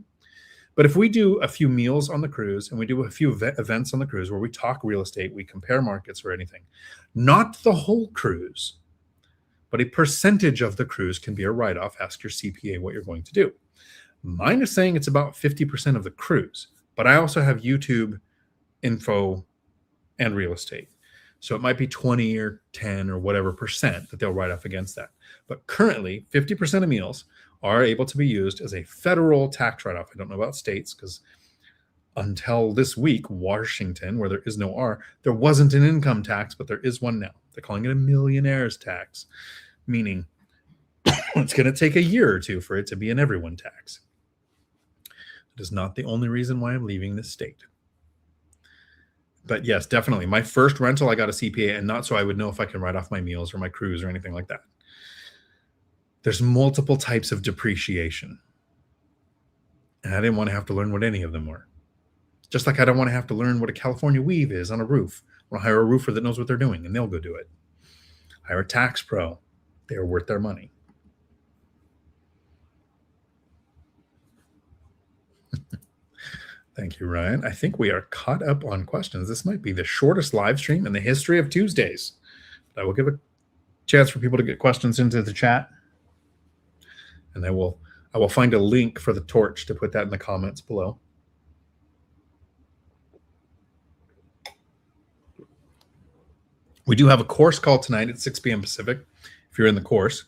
But if we do a few meals on the cruise and we do a few events on the cruise where we talk real estate, we compare markets or anything, not the whole cruise, but a percentage of the cruise can be a write-off. Ask your CPA what you're going to do. Mine is saying it's about 50% of the cruise, but I also have YouTube, info, and real estate. So it might be 20 or 10 or whatever percent that they'll write off against that. But currently, 50% of meals are able to be used as a federal tax write-off. I don't know about states because until this week, Washington, where there is no R, there wasn't an income tax, but there is one now. They're calling it a millionaire's tax, meaning it's going to take a year or two for it to be an everyone tax. It is not the only reason why I'm leaving this state. But yes, definitely. My first rental, I got a CPA, and not so I would know if I can write off my meals or my cruise or anything like that. There's multiple types of depreciation. And I didn't want to have to learn what any of them were. Just like I don't want to have to learn what a California weave is on a roof. I want to hire a roofer that knows what they're doing, and they'll go do it. Hire a tax pro. They are worth their money. Thank you, Ryan. I think we are caught up on questions. This might be the shortest live stream in the history of Tuesdays. But I will give a chance for people to get questions into the chat. And I will find a link for the torch to put that in the comments below. We do have a course call tonight at 6 p.m. Pacific, if you're in the course.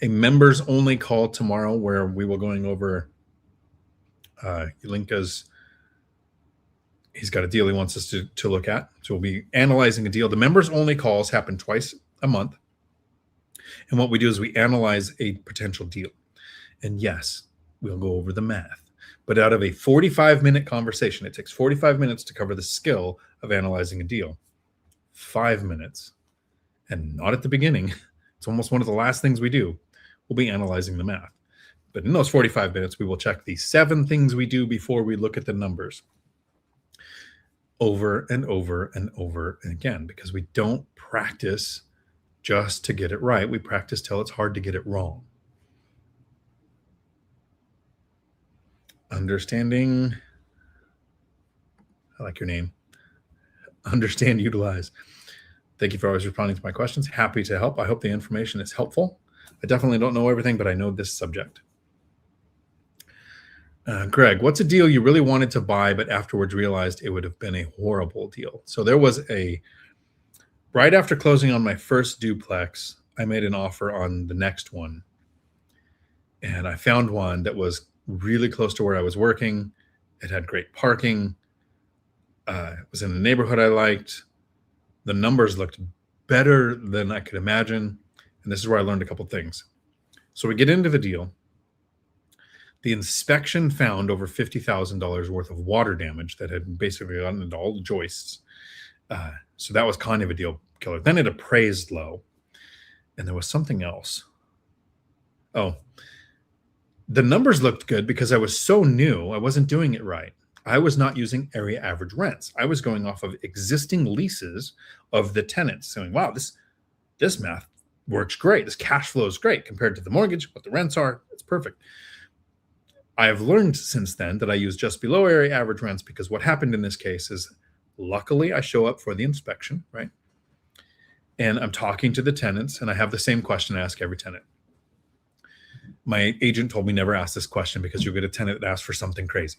A members only call tomorrow where we will going over Yulinka's, he's got a deal he wants us to look at. So we'll be analyzing a deal. The members only calls happen twice a month. And what we do is we analyze a potential deal. And yes, we'll go over the math. But out of a 45-minute conversation, it takes 45 minutes to cover the skill of analyzing a deal. 5 minutes, and not at the beginning. It's almost one of the last things we do. We'll be analyzing the math. But in those 45 minutes, we will check the 7 things we do before we look at the numbers over and over and over again, because we don't practice just to get it right. We practice till it's hard to get it wrong. Understanding, I like your name. Understand, utilize. Thank you for always responding to my questions. Happy to help. I hope the information is helpful. I definitely don't know everything, but I know this subject. Greg, what's a deal you really wanted to buy, but afterwards realized it would have been a horrible deal? So there was right after closing on my first duplex, I made an offer on the next one. And I found one that was really close to where I was working. It had great parking. It was in the neighborhood I liked. The numbers looked better than I could imagine. And this is where I learned a couple things. So we get into the deal. The inspection found over $50,000 worth of water damage that had basically gotten into all the joists. So that was kind of a deal killer. Then it appraised low. And there was something else. Oh, the numbers looked good because I was so new. I wasn't doing it right. I was not using area average rents. I was going off of existing leases of the tenants, saying, wow, this math works great. This cash flow is great compared to the mortgage, what the rents are. It's perfect. I have learned since then that I use just below area average rents, because what happened in this case is, luckily I show up for the inspection, right? And I'm talking to the tenants, and I have the same question I ask every tenant. My agent told me never ask this question because you'll get a tenant that asks for something crazy.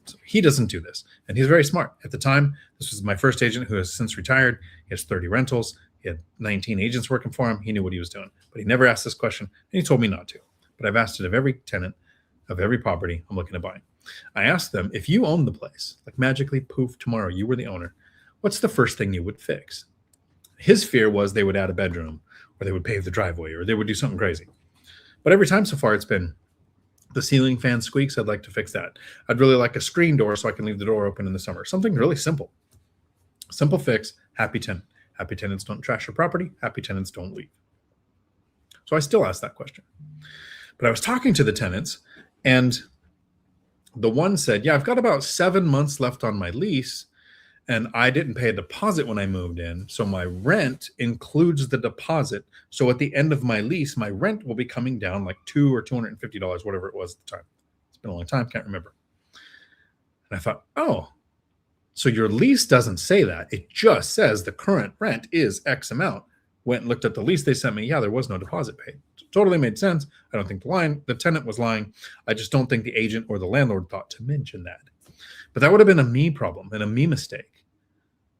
So he doesn't do this. And he's very smart. At the time, this was my first agent who has since retired. He has 30 rentals. He had 19 agents working for him. He knew what he was doing. But he never asked this question, and he told me not to. But I've asked it of every tenant of every property I'm looking to buy. I asked them, if you own the place, like magically, poof, tomorrow you were the owner, what's the first thing you would fix? His fear was they would add a bedroom, or they would pave the driveway, or they would do something crazy. But every time so far, it's been the ceiling fan squeaks. I'd like to fix that. I'd really like a screen door so I can leave the door open in the summer. Something really simple. Simple fix, happy tenant. Happy tenants don't trash your property. Happy tenants don't leave. So I still ask that question. But I was talking to the tenants, and the one said, yeah, I've got about 7 months left on my lease, and I didn't pay a deposit when I moved in. So my rent includes the deposit. So at the end of my lease, my rent will be coming down like $200 or $250, whatever it was at the time. It's been a long time, can't remember. And I thought, oh, so your lease doesn't say that. It just says the current rent is X amount. Went and looked at the lease they sent me. Yeah, there was no deposit paid. Totally made sense. I don't think the tenant was lying. I just don't think the agent or the landlord thought to mention that. But that would have been a me problem and a me mistake,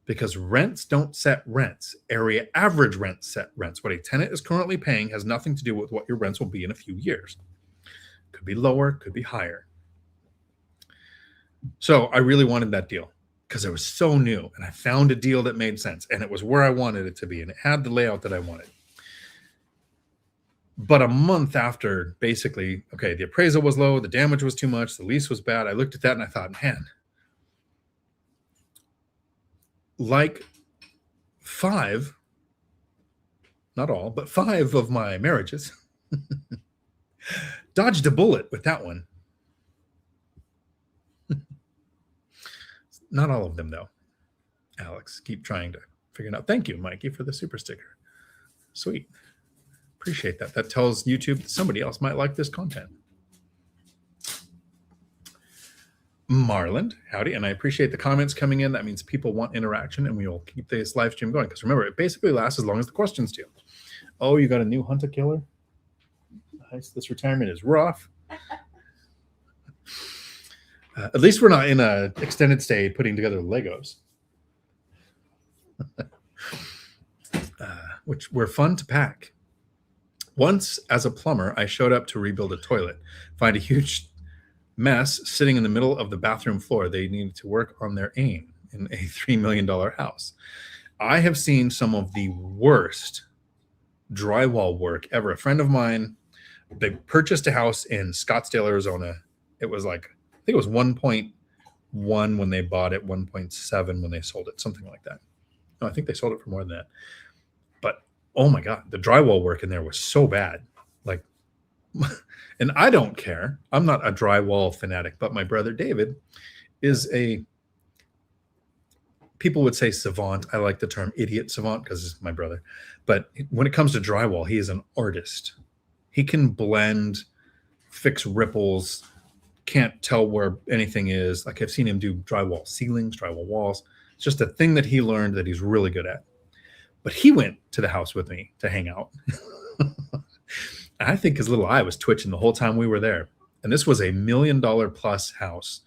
because rents don't set rents. Area average rents set rents. What a tenant is currently paying has nothing to do with what your rents will be in a few years. Could be lower, could be higher. So I really wanted that deal. because it was so new, and I found a deal that made sense, and it was where I wanted it to be, and it had the layout that I wanted. But a month after, basically, okay, the appraisal was low, the damage was too much, the lease was bad. I looked at that and I thought, man, like 5, not all, but 5 of my marriages dodged a bullet with that one. Not all of them, though. Alex, keep trying to figure it out. Thank you, Mikey, for the super sticker. Sweet. Appreciate that. That tells YouTube that somebody else might like this content. Marland, howdy. And I appreciate the comments coming in. That means people want interaction, and we will keep this live stream going. Because remember, it basically lasts as long as the questions do. Oh, you got a new hunter killer? Nice. This retirement is rough. At least we're not in a extended stay putting together Legos. Which were fun to pack. Once, as a plumber, I showed up to rebuild a toilet. Find a huge mess sitting in the middle of the bathroom floor. They needed to work on their aim in a $3 million house. I have seen some of the worst drywall work ever. A friend of mine, they purchased a house in Scottsdale, Arizona. It was like, I think it was 1.1 when they bought it, 1.7 when they sold it, something like that. No, I think they sold it for more than that. But oh my God, the drywall work in there was so bad. Like, and I don't care. I'm not a drywall fanatic, but my brother David is people would say savant. I like the term idiot savant because it's my brother. But when it comes to drywall, he is an artist. He can blend, fix ripples, can't tell where anything is. Like I've seen him do drywall ceilings, drywall walls. It's just a thing that he learned that he's really good at. But he went to the house with me to hang out. I think his little eye was twitching the whole time we were there. And this was a $1 million plus house,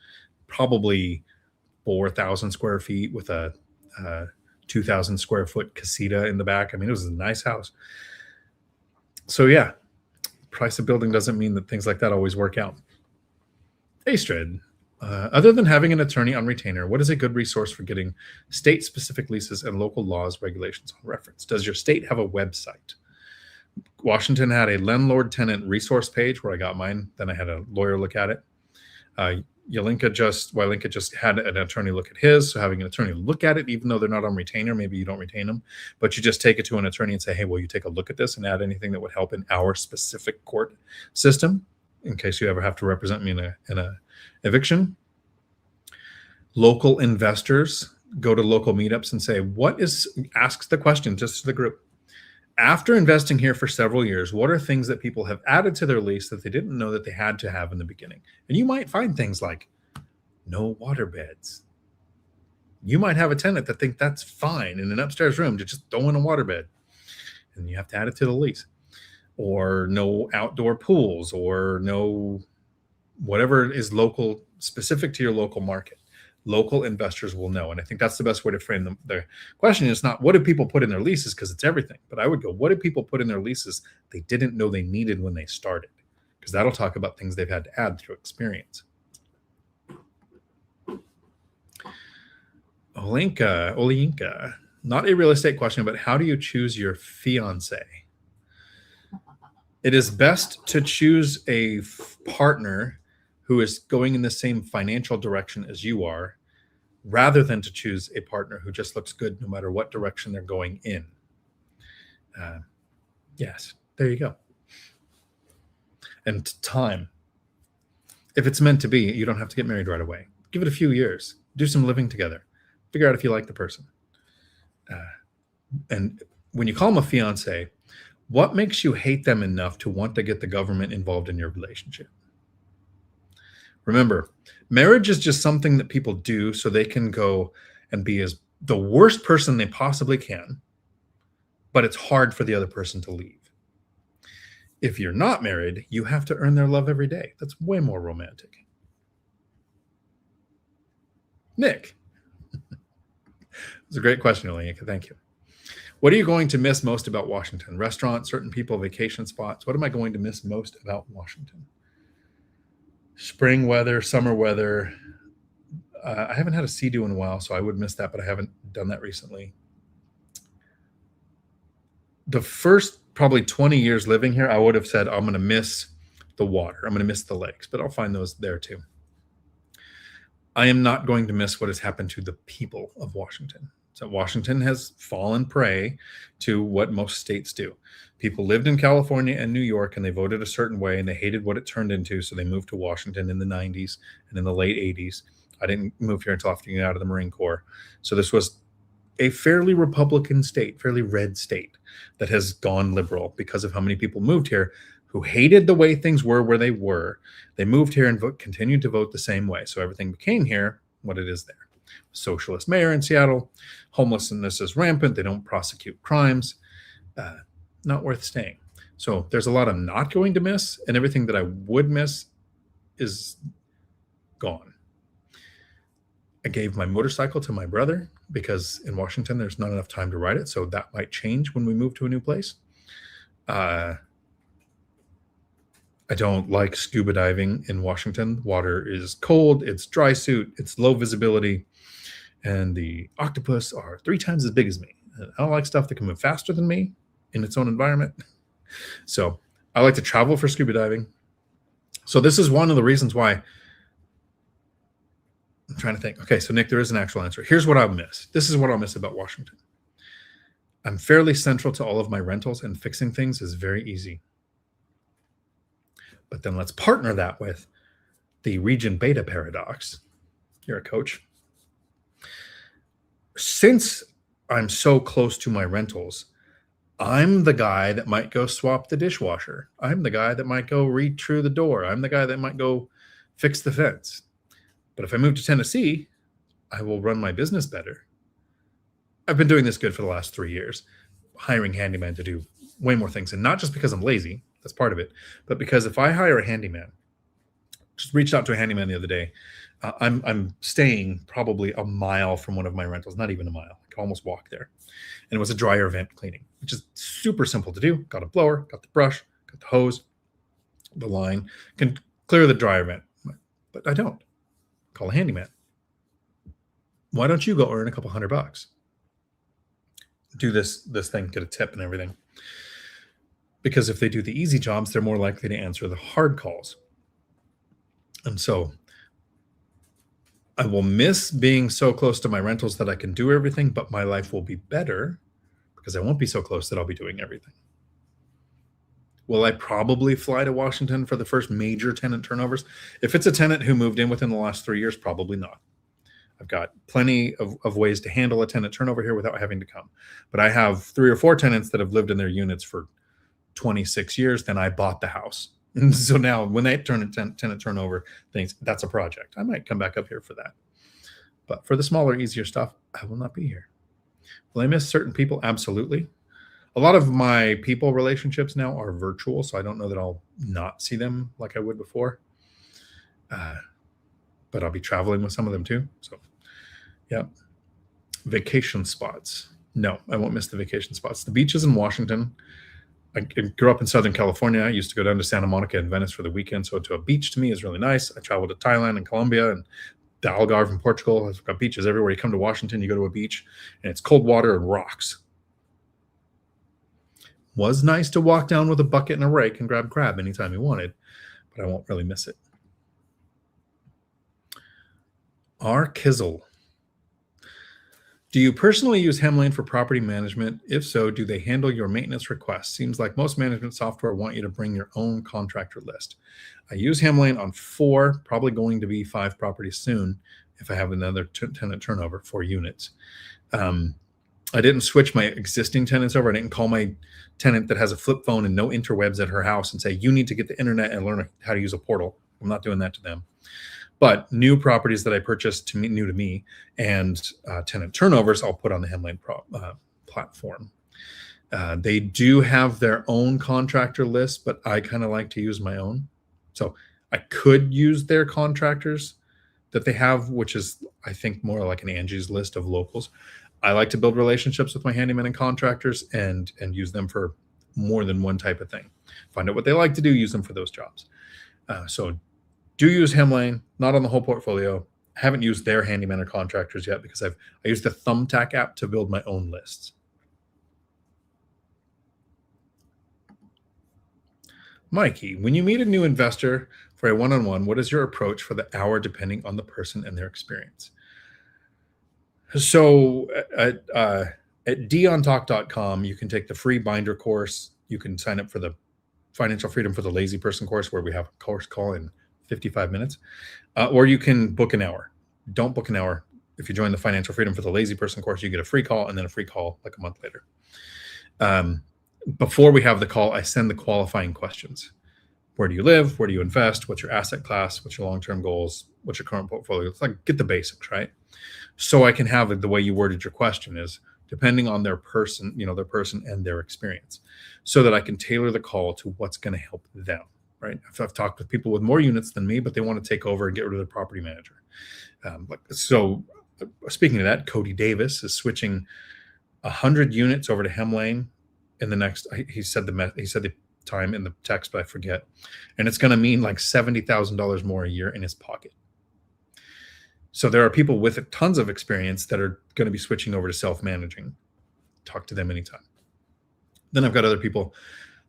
probably 4,000 square feet with a 2,000 square foot casita in the back. I mean, it was a nice house. So yeah, price of building doesn't mean that things like that always work out. Hey, Strid, other than having an attorney on retainer, what is a good resource for getting state-specific leases and local laws, regulations on reference? Does your state have a website? Washington had a landlord-tenant resource page where I got mine. Then I had a lawyer look at it. Ylinka just had an attorney look at his. So having an attorney look at it, even though they're not on retainer, maybe you don't retain them, but you just take it to an attorney and say, hey, will you take a look at this and add anything that would help in our specific court system in case you ever have to represent me in a eviction. Local investors, go to local meetups and say, ask the question just to the group. After investing here for several years, what are things that people have added to their lease that they didn't know that they had to have in the beginning? And you might find things like no water beds. You might have a tenant that think that's fine in an upstairs room to just throw in a water bed, and you have to add it to the lease. Or no outdoor pools, or no whatever is local, specific to your local market. Local investors will know. And I think that's the best way to frame them. The question is not what do people put in their leases, because it's everything. But I would go, what did people put in their leases they didn't know they needed when they started? Because that'll talk about things they've had to add through experience. Olinka, not a real estate question, but how do you choose your fiance? It is best to choose a partner who is going in the same financial direction as you are, rather than to choose a partner who just looks good no matter what direction they're going in. Yes, there you go. And time. If it's meant to be, you don't have to get married right away. Give it a few years. Do some living together. Figure out if you like the person. And when you call them a fiance, what makes you hate them enough to want to get the government involved in your relationship? Remember, marriage is just something that people do so they can go and be as the worst person they possibly can, but it's hard for the other person to leave. If you're not married, you have to earn their love every day. That's way more romantic. Nick. It's a great question, Olenka. Thank you. What are you going to miss most about Washington? Restaurants, certain people, vacation spots. What am I going to miss most about Washington? Spring weather, summer weather, I haven't had a sea-doo in a while, so I would miss that, but I haven't done that recently. The first probably 20 years living here, I would have said, I'm going to miss the water. I'm going to miss the lakes, but I'll find those there too. I am not going to miss what has happened to the people of Washington. So Washington has fallen prey to what most states do. People lived in California and New York, and they voted a certain way, and they hated what it turned into, so they moved to Washington in the 90s and in the late 80s. I didn't move here until after getting out of the Marine Corps. So this was a fairly Republican state, fairly red state that has gone liberal because of how many people moved here who hated the way things were where they were. They moved here and continued to vote the same way. So everything became here what it is there. Socialist mayor in Seattle. Homelessness is rampant. They don't prosecute crimes. Not worth staying. So there's a lot I'm not going to miss, and everything that I would miss is gone. I gave my motorcycle to my brother because in Washington, there's not enough time to ride it. So that might change when we move to a new place. I don't like scuba diving in Washington. Water is cold. It's dry suit. It's low visibility. And the octopus are 3 times as big as me. I don't like stuff that can move faster than me in its own environment. So I like to travel for scuba diving. So this is one of the reasons why I'm trying to think. Okay, so Nick, there is an actual answer. Here's what I'll miss. This is what I'll miss about Washington. I'm fairly central to all of my rentals, and fixing things is very easy. But then let's partner that with the region beta paradox. You're a coach. Since I'm so close to my rentals, I'm the guy that might go swap the dishwasher. I'm the guy that might go read through the door. I'm the guy that might go fix the fence. But if I move to Tennessee, I will run my business better. I've been doing this good for the last 3 years, hiring handyman to do way more things. And not just because I'm lazy, that's part of it, but because if I hire a handyman, just reached out to a handyman the other day. I'm staying probably a mile from one of my rentals, not even a mile. I could almost walk there. And it was a dryer vent cleaning, which is super simple to do. Got a blower, got the brush, got the hose, the line, can clear the dryer vent. But I don't. Call a handyman. Why don't you go earn a couple $100? Do this thing, get a tip and everything. Because if they do the easy jobs, they're more likely to answer the hard calls. And so I will miss being so close to my rentals that I can do everything, but my life will be better because I won't be so close that I'll be doing everything. Will I probably fly to Washington for the first major tenant turnovers? If it's a tenant who moved in within the last 3 years, probably not. I've got plenty of ways to handle a tenant turnover here without having to come. But I have 3 or 4 tenants that have lived in their units for 26 years. Then I bought the house. And so now when they turn tenant turnover things, that's a project. I might come back up here for that. But for the smaller, easier stuff, I will not be here. Will I miss certain people? Absolutely. A lot of my people relationships now are virtual, so I don't know that I'll not see them like I would before. But I'll be traveling with some of them too. So, yeah. Vacation spots. No, I won't miss the vacation spots. The beaches in Washington. I grew up in Southern California. I used to go down to Santa Monica and Venice for the weekend. So to a beach to me is really nice. I traveled to Thailand and Colombia and the Algarve in Portugal. I've got beaches everywhere. You come to Washington, you go to a beach, and it's cold water and rocks. Was nice to walk down with a bucket and a rake and grab crab anytime you wanted, but I won't really miss it. R. Kizzle. Do you personally use Hemlane for property management? If so, do they handle your maintenance requests? Seems like most management software want you to bring your own contractor list. I use Hemlane on 4, probably going to be 5 properties soon if I have another tenant turnover, 4 units. I didn't switch my existing tenants over. I didn't call my tenant that has a flip phone and no interwebs at her house and say, you need to get the internet and learn how to use a portal. I'm not doing that to them. But new properties that I purchased new to me and tenant turnovers, I'll put on the Hemlane platform. They do have their own contractor list, but I kind of like to use my own. So I could use their contractors that they have, which is, I think, more like an Angie's list of locals. I like to build relationships with my handyman and contractors and use them for more than one type of thing. Find out what they like to do, use them for those jobs. So do use Hemlane, not on the whole portfolio. I haven't used their Handyman or contractors yet because I used the Thumbtack app to build my own lists. Mikey, when you meet a new investor for a one-on-one, what is your approach for the hour depending on the person and their experience? So at diontalk.com, you can take the free binder course. You can sign up for the Financial Freedom for the Lazy Person course, where we have a course call in 55 minutes, or you can book an hour. Don't book an hour. If you join the Financial Freedom for the Lazy Person course, you get a free call and then a free call like a month later. Before we have the call, I send the qualifying questions. Where do you live? Where do you invest? What's your asset class? What's your long-term goals? What's your current portfolio? It's like, get the basics, right? So I can have it the way you worded your question is depending on their person, their person and their experience, so that I can tailor the call to what's going to help them, right? I've talked with people with more units than me, but they want to take over and get rid of their property manager. So speaking of that, Cody Davis is switching 100 units over to Hem Lane in the next, he said the time in the text, but I forget. And it's going to mean like $70,000 more a year in his pocket. So there are people with tons of experience that are going to be switching over to self-managing. Talk to them anytime. Then I've got other people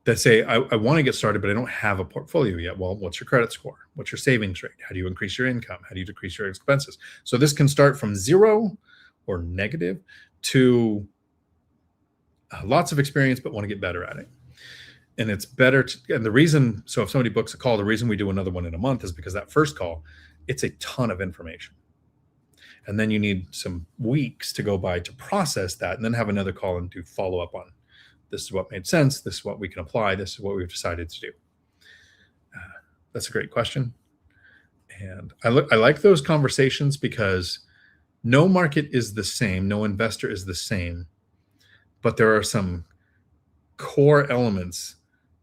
that say, I want to get started, but I don't have a portfolio yet. Well, what's your credit score? What's your savings rate? How do you increase your income? How do you decrease your expenses? So this can start from 0 or negative to lots of experience, but want to get better at it. And it's better and the reason, so if somebody books a call, the reason we do another one in a month is because that first call, it's a ton of information. And then you need some weeks to go by to process that and then have another call and do follow up on this is what made sense. This is what we can apply. This is what we've decided to do. That's a great question. And I like those conversations because no market is the same. No investor is the same. But there are some core elements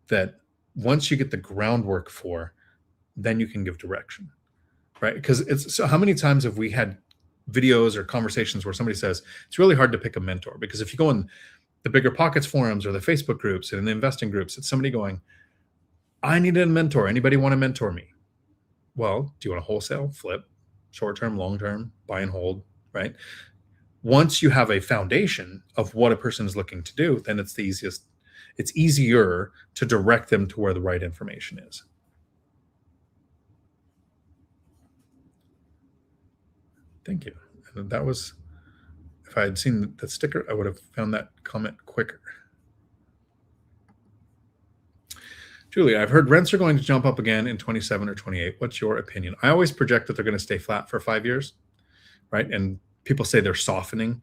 that once you get the groundwork for, then you can give direction, right? Because so how many times have we had videos or conversations where somebody says, it's really hard to pick a mentor? Because if you go in the BiggerPockets forums or the Facebook groups and the investing groups, it's somebody going, I need a mentor. Anybody want to mentor me? Well, do you want to wholesale, flip, short-term, long-term, buy and hold, right? Once you have a foundation of what a person is looking to do, then it's easier to direct them to where the right information is. Thank you. And that was, if I had seen the sticker, I would have found that comment quicker. Julie, I've heard rents are going to jump up again in 27 or 28. What's your opinion? I always project that they're going to stay flat for 5 years, right? And people say they're softening.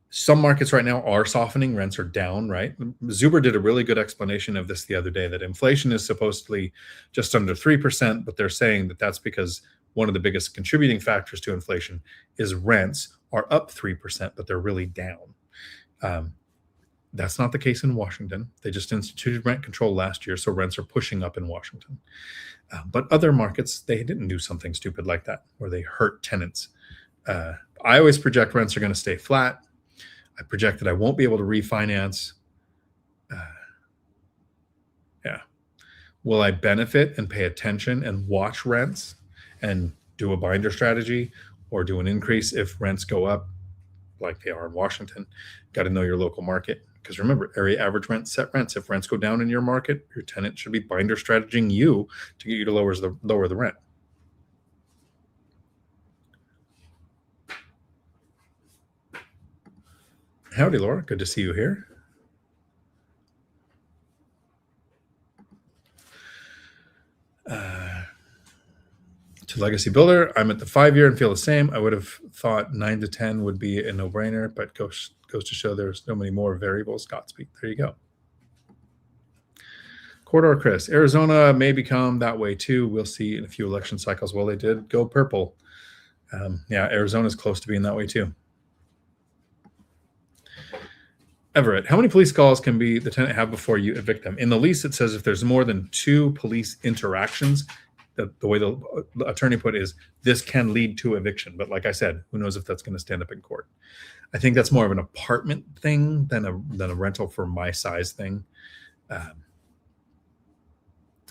Some markets right now are softening. Rents are down, right? Zuber did a really good explanation of this the other day, that inflation is supposedly just under 3%, but they're saying that that's because one of the biggest contributing factors to inflation is rents are up 3%, but they're really down. That's not the case in Washington. They just instituted rent control last year, so rents are pushing up in Washington. But other markets, they didn't do something stupid like that, where they hurt tenants. I always project rents are going to stay flat. I project that I won't be able to refinance. Will I benefit and pay attention and watch rents and do a binder strategy or do an increase if rents go up like they are in Washington? Got to know your local market. Because remember, area average rent, set rents. If rents go down in your market, your tenant should be binder strategizing you to get you to lower the rent. Howdy, Laura. Good to see you here. To Legacy Builder, I'm at the 5-year and feel the same. I would have thought 9 to 10 would be a no-brainer, but goes to show there's so many more variables. Godspeed. There you go. Corridor Chris, Arizona may become that way too. We'll see in a few election cycles. Well, they did go purple. Arizona's close to being that way too. Everett, how many police calls can the tenant have before you evict them? In the lease, it says if there's more than 2 police interactions, the way the attorney put it is this can lead to eviction. But like I said, who knows if that's going to stand up in court? I think that's more of an apartment thing than a rental for my size thing.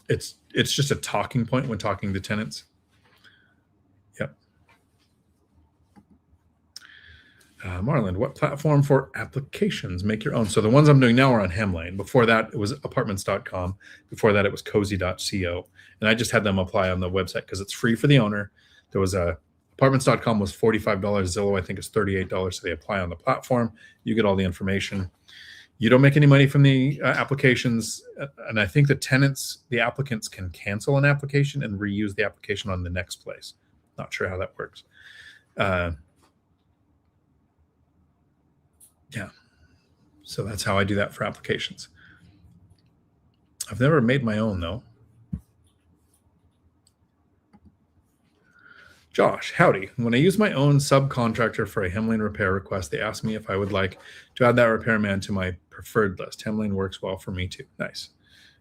It's just a talking point when talking to tenants. Yep. Marlon, what platform for applications? Make your own. So the ones I'm doing now are on Hemlane. Before that, it was apartments.com. Before that, it was cozy.co. And I just had them apply on the website because it's free for the owner. There was apartments.com was $45. Zillow, I think, is $38. So they apply on the platform. You get all the information. You don't make any money from the applications. And I think the applicants can cancel an application and reuse the application on the next place. Not sure how that works. Yeah. So that's how I do that for applications. I've never made my own, though. Josh, howdy. When I use my own subcontractor for a Hemlane repair request, they asked me if I would like to add that repairman to my preferred list. Hemlane works well for me too. Nice.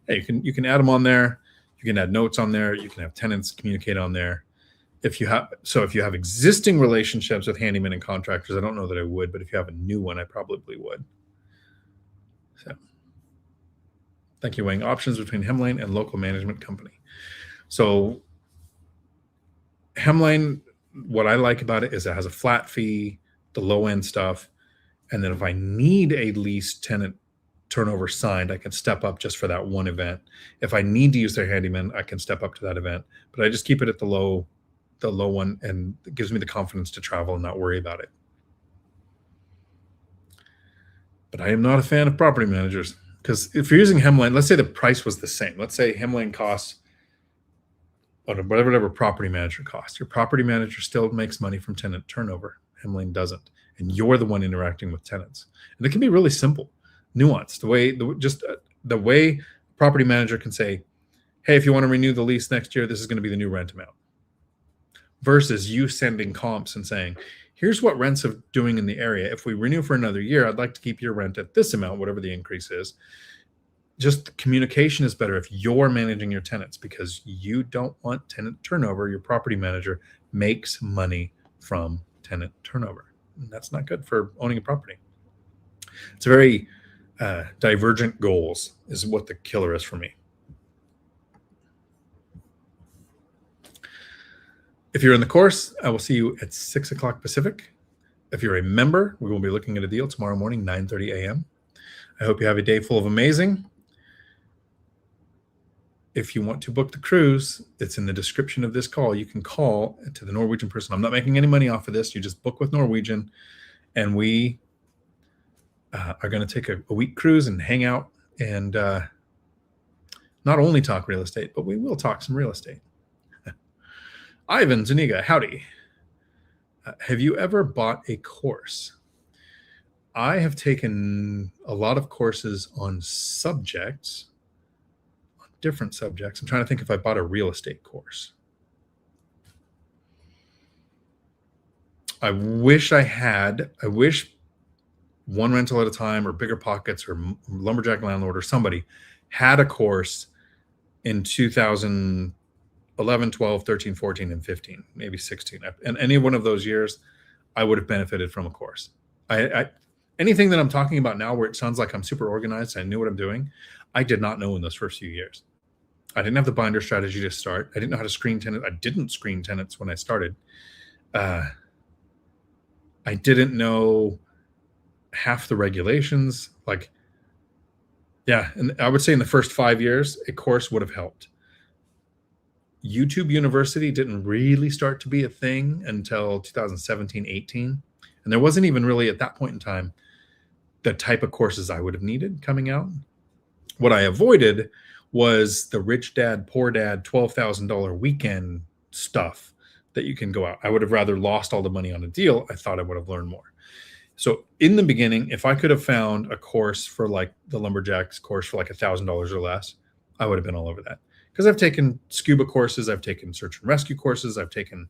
Hey, you can add them on there. You can add notes on there. You can have tenants communicate on there. If you have existing relationships with handymen and contractors, I don't know that I would, but if you have a new one, I probably would. So thank you. Weighing options between Hemlane and local management company. So Hemlane, what I like about it is it has a flat fee, the low end stuff. And then if I need a lease tenant turnover signed, I can step up just for that one event. If I need to use their handyman, I can step up to that event, but I just keep it at the low one, and it gives me the confidence to travel and not worry about it. But I am not a fan of property managers, because if you're using Hemlane, let's say the price was the same. Let's say Hemlane costs whatever property manager costs. Your property manager still makes money from tenant turnover. Hemlane doesn't, and you're the one interacting with tenants. And it can be really simple, nuanced. The way property manager can say, "Hey, if you want to renew the lease next year, this is going to be the new rent amount." Versus you sending comps and saying, "Here's what rents are doing in the area. If we renew for another year, I'd like to keep your rent at this amount, whatever the increase is." Just communication is better if you're managing your tenants, because you don't want tenant turnover. Your property manager makes money from tenant turnover. And that's not good for owning a property. It's very divergent goals is what the killer is for me. If you're in the course, I will see you at 6 o'clock Pacific. If you're a member, we will be looking at a deal tomorrow morning, 9:30 a.m. I hope you have a day full of amazing. If you want to book the cruise, it's in the description of this call. You can call to the Norwegian person. I'm not making any money off of this. You just book with Norwegian, and we are going to take a week cruise and hang out and not only talk real estate, but we will talk some real estate. Ivan Zuniga, howdy. Have you ever bought a course? I have taken a lot of courses on different subjects. I'm trying to think if I bought a real estate course. I wish I had. I wish One Rental at a Time or BiggerPockets or Lumberjack Landlord or somebody had a course in 2011, 12, 13, 14, and 15, maybe 16. And any one of those years, I would have benefited from a course. Anything that I'm talking about now where it sounds like I'm super organized, I knew what I'm doing, I did not know in those first few years. I didn't have the binder strategy to start. I didn't know how to screen tenants. I didn't screen tenants when I started. I didn't know half the regulations. And I would say in the first 5 years, a course would have helped. YouTube University didn't really start to be a thing until 2017, 18. And there wasn't even really at that point in time the type of courses I would have needed coming out. What I avoided was the rich dad, poor dad, $12,000 weekend stuff that you can go out. I would have rather lost all the money on a deal. I thought I would have learned more. So in the beginning, if I could have found a course for like the Lumberjacks course for like $1,000 or less, I would have been all over that. Because I've taken scuba courses, I've taken search and rescue courses, I've taken,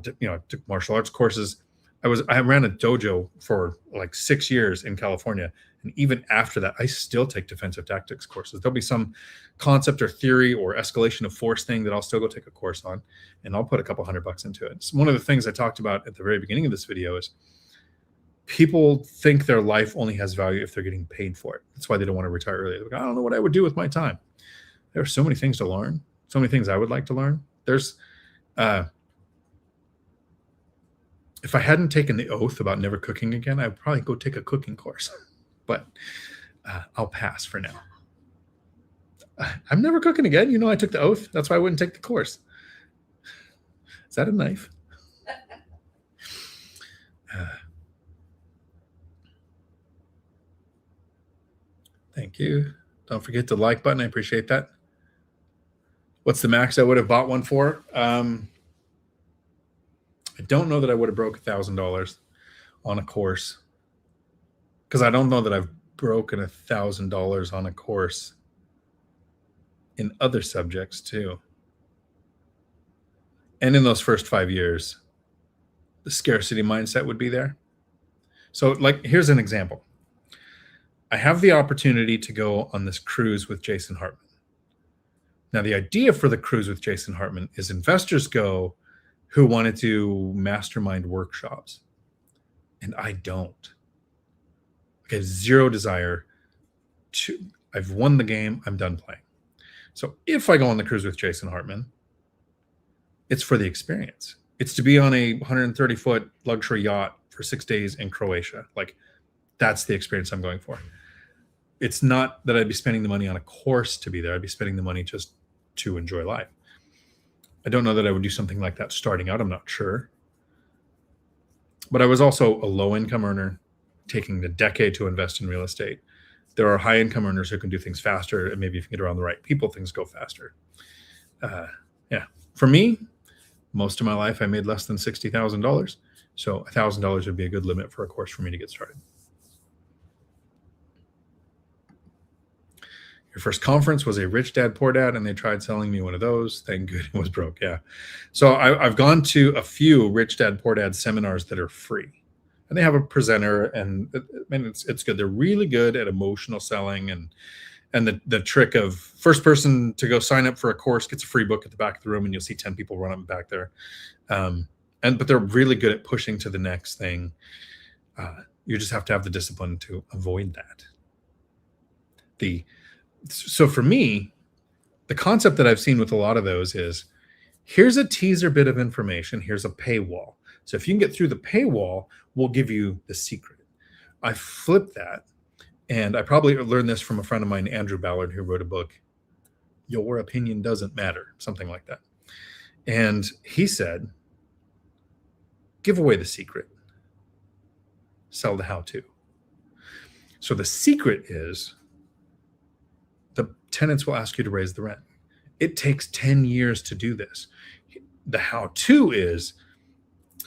took martial arts courses. I ran a dojo for like 6 years in California. And even after that, I still take defensive tactics courses. There'll be some concept or theory or escalation of force thing that I'll still go take a course on, and I'll put a couple $100 into it. So one of the things I talked about at the very beginning of this video is people think their life only has value if they're getting paid for it. That's why they don't want to retire early. They're like, I don't know what I would do with my time. There are so many things to learn, so many things I would like to learn. There's if I hadn't taken the oath about never cooking again, I would probably go take a cooking course. But I'll pass for now. I'm never cooking again. I took the oath. That's why I wouldn't take the course. Is that a knife? Thank you. Don't forget the like button. I appreciate that. What's the max I would have bought one for? I don't know that I would have broke $1,000 on a course, because I don't know that I've broken $1,000 on a course in other subjects too. And in those first 5 years, the scarcity mindset would be there. So, like, here's an example. I have the opportunity to go on this cruise with Jason Hartman. Now, the idea for the cruise with Jason Hartman is investors go who want to do mastermind workshops. And I don't. I have zero desire to. I've won the game. I'm done playing. So if I go on the cruise with Jason Hartman, it's for the experience. It's to be on a 130-foot luxury yacht for 6 days in Croatia. Like, that's the experience I'm going for. It's not that I'd be spending the money on a course to be there. I'd be spending the money just to enjoy life. I don't know that I would do something like that starting out. I'm not sure. But I was also a low-income earner taking a decade to invest in real estate. There are high-income earners who can do things faster, and maybe if you get around the right people, things go faster. Yeah. For me, most of my life, I made less than $60,000. So $1,000 would be a good limit for a course for me to get started. Your first conference was a Rich Dad, Poor Dad, and they tried selling me one of those. Thank goodness it was broke. Yeah. So I've gone to a few Rich Dad, Poor Dad seminars that are free. And they have a presenter, and it's good. They're really good at emotional selling, and the trick of first person to go sign up for a course gets a free book at the back of the room, and you'll see 10 people run up back there. But they're really good at pushing to the next thing. You just have to have the discipline to avoid that. So for me, the concept that I've seen with a lot of those is, here's a teaser bit of information. Here's a paywall. So if you can get through the paywall, we'll give you the secret. I flipped that. And I probably learned this from a friend of mine, Andrew Ballard, who wrote a book, Your Opinion Doesn't Matter, something like that. And he said, give away the secret. Sell the how-to. So the secret is the tenants will ask you to raise the rent. It takes 10 years to do this. The how-to is,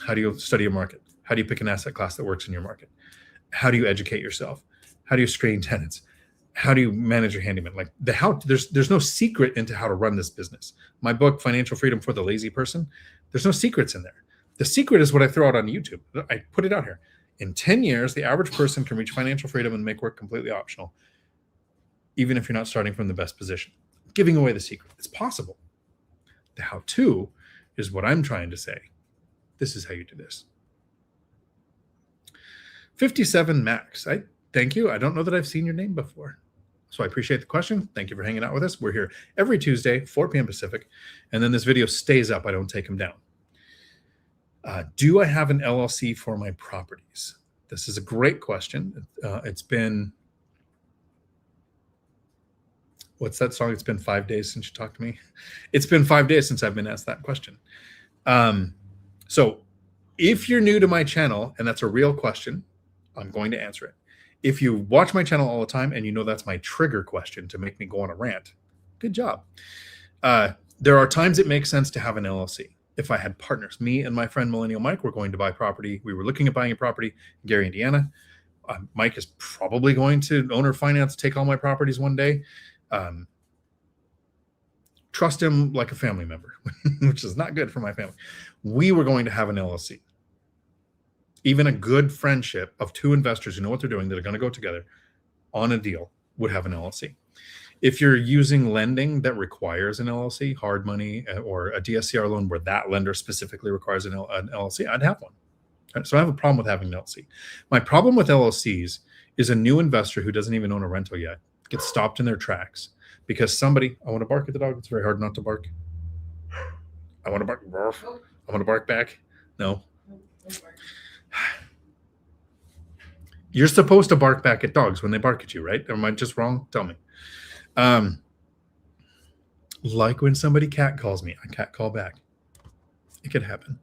how do you study a market? How do you pick an asset class that works in your market? How do you educate yourself? How do you screen tenants? How do you manage your handyman? Like there's no secret into how to run this business. My book, Financial Freedom for the Lazy Person, there's no secrets in there. The secret is what I throw out on YouTube. I put it out here. In 10 years, the average person can reach financial freedom and make work completely optional, even if you're not starting from the best position. Giving away the secret. It's possible. The how-to is what I'm trying to say. This is how you do this. 57 Max. Thank you. I don't know that I've seen your name before. So I appreciate the question. Thank you for hanging out with us. We're here every Tuesday, 4 p.m. Pacific. And then this video stays up. I don't take them down. Do I have an LLC for my properties? This is a great question. It's been, what's that song? It's been 5 days since you talked to me. It's been 5 days since I've been asked that question. So if you're new to my channel, and that's a real question, I'm going to answer it. If you watch my channel all the time and you know that's my trigger question to make me go on a rant, good job. There are times it makes sense to have an LLC. If I had partners, me and my friend Millennial Mike were going to buy property. We were looking at buying a property in Gary, Indiana. Mike is probably going to owner finance, take all my properties one day. Trust him like a family member, which is not good for my family. We were going to have an LLC. Even a good friendship of two investors who know what they're doing, that are going to go together on a deal, would have an LLC. If you're using lending that requires an LLC, hard money, or a DSCR loan where that lender specifically requires an LLC, I'd have one. So I have a problem with having an LLC. My problem with LLCs is a new investor who doesn't even own a rental yet gets stopped in their tracks because somebody, I want to bark at the dog. It's very hard not to bark. I want to bark. I want to bark back. No. You're supposed to bark back at dogs when they bark at you, right? Am I just wrong? Tell me. Like when somebody cat calls me, I cat call back. It could happen.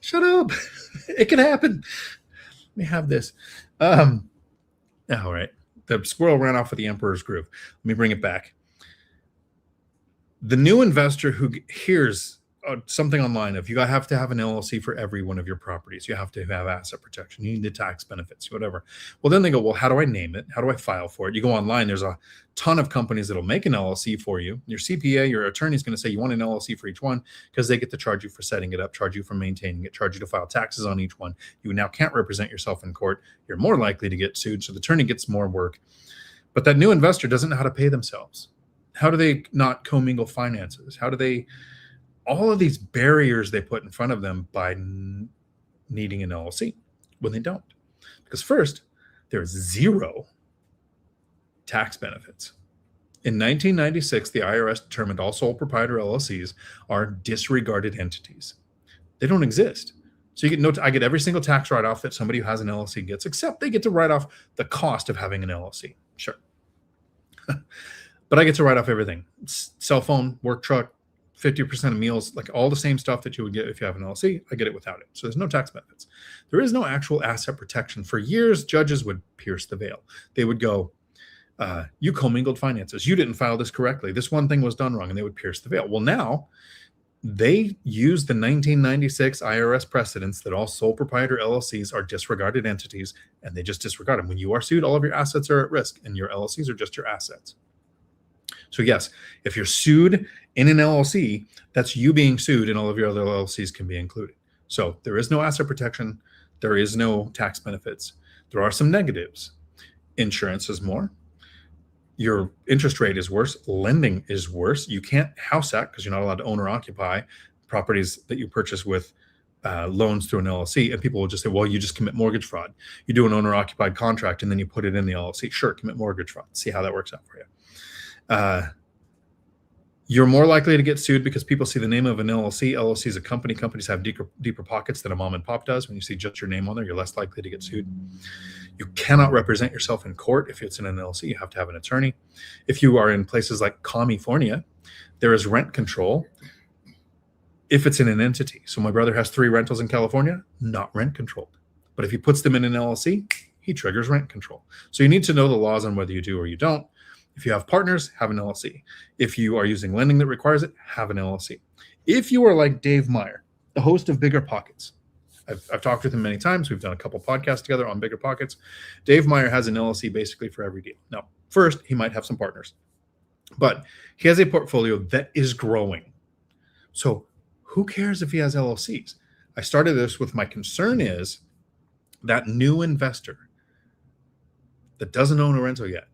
Shut up. It could happen. Let me have this. All right. The squirrel ran off with the emperor's groove. Let me bring it back. The new investor who hears something online, if you have to have an LLC for every one of your properties, you have to have asset protection, you need the tax benefits, whatever. Well, then they go, well, how do I name it? How do I file for it? You go online, there's a ton of companies that'll make an LLC for you. Your CPA, your attorney is going to say you want an LLC for each one because they get to charge you for setting it up, charge you for maintaining it, charge you to file taxes on each one. You now can't represent yourself in court. You're more likely to get sued. So the attorney gets more work. But that new investor doesn't know how to pay themselves. How do they not commingle finances? How do they... all of these barriers they put in front of them by needing an LLC when they don't. Because first, there's zero tax benefits. In 1996, the IRS determined all sole proprietor LLCs are disregarded entities. They don't exist. So you get I get every single tax write-off that somebody who has an LLC gets, except they get to write off the cost of having an LLC. Sure. But I get to write off everything. Cell phone, work truck, 50% of meals, like all the same stuff that you would get if you have an LLC, I get it without it. So there's no tax benefits. There is no actual asset protection. For years, judges would pierce the veil. They would go, you commingled finances. You didn't file this correctly. This one thing was done wrong, and they would pierce the veil. Well, now they use the 1996 IRS precedents that all sole proprietor LLCs are disregarded entities, and they just disregard them. When you are sued, all of your assets are at risk, and your LLCs are just your assets. So yes, if you're sued in an LLC, that's you being sued, and all of your other LLCs can be included. So there is no asset protection. There is no tax benefits. There are some negatives. Insurance is more. Your interest rate is worse. Lending is worse. You can't house that because you're not allowed to own or occupy properties that you purchase with loans through an LLC. And people will just say, well, you just commit mortgage fraud. You do an owner-occupied contract, and then you put it in the LLC. Sure, commit mortgage fraud. See how that works out for you. You're more likely to get sued because people see the name of an LLC. LLC is a company. Companies have deeper pockets than a mom and pop does. When you see just your name on there, you're less likely to get sued. You cannot represent yourself in court if it's in an LLC. You have to have an attorney. If you are in places like California, there is rent control if it's in an entity. So my brother has 3 rentals in California, not rent controlled. But if he puts them in an LLC, he triggers rent control. So you need to know the laws on whether you do or you don't. If you have partners, have an LLC. If you are using lending that requires it, have an LLC. If you are like Dave Meyer, the host of BiggerPockets, I've talked with him many times. We've done a couple podcasts together on BiggerPockets. Dave Meyer has an LLC basically for every deal. Now, first, he might have some partners, but he has a portfolio that is growing. So who cares if he has LLCs? I started this with my concern is that new investor that doesn't own a rental yet,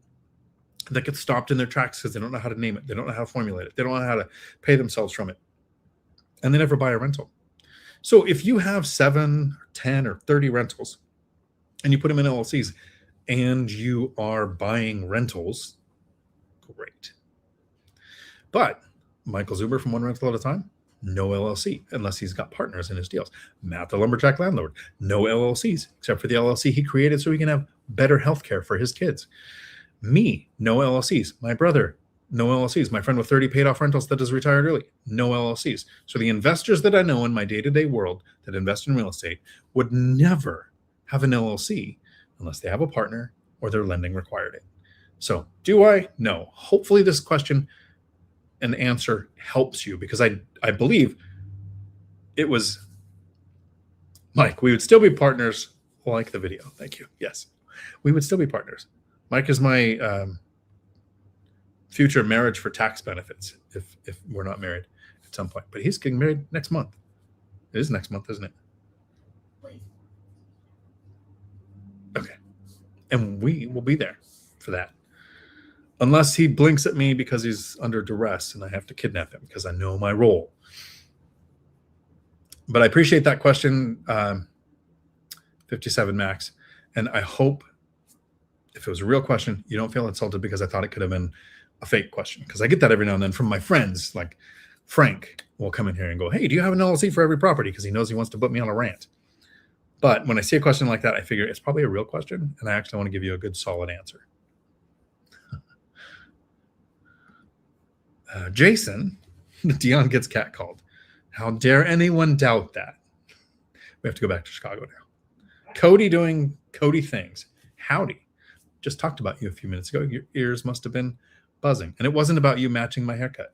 that gets stopped in their tracks because they don't know how to name it. They don't know how to formulate it. They don't know how to pay themselves from it. And they never buy a rental. So if you have 7, 10, or 30 rentals and you put them in LLCs and you are buying rentals, great. But Michael Zuber from One Rental at a Time, no LLC unless he's got partners in his deals. Matt, the lumberjack landlord, no LLCs except for the LLC he created so he can have better health care for his kids. Me, no LLCs. My brother, no LLCs. My friend with 30 paid off rentals that is retired early, no LLCs. So the investors that I know in my day-to-day world that invest in real estate would never have an LLC unless they have a partner or their lending required it. So do I? No. Hopefully this question and answer helps you because I believe it was, Mike, we would still be partners. Like the video. Thank you. Yes, we would still be partners. Mike is my future marriage for tax benefits if we're not married at some point. But he's getting married next month. It is next month, isn't it? Okay. And we will be there for that. Unless he blinks at me because he's under duress and I have to kidnap him because I know my role. But I appreciate that question, 57 Max. And I hope if it was a real question, you don't feel insulted because I thought it could have been a fake question. Because I get that every now and then from my friends, like Frank will come in here and go, hey, do you have an LLC for every property? Because he knows he wants to put me on a rant. But when I see a question like that, I figure it's probably a real question, and I actually want to give you a good, solid answer. Jason, Dion gets catcalled. How dare anyone doubt that? We have to go back to Chicago now. Cody doing Cody things. Howdy. Just talked about you a few minutes ago. Your ears must have been buzzing. And it wasn't about you matching my haircut.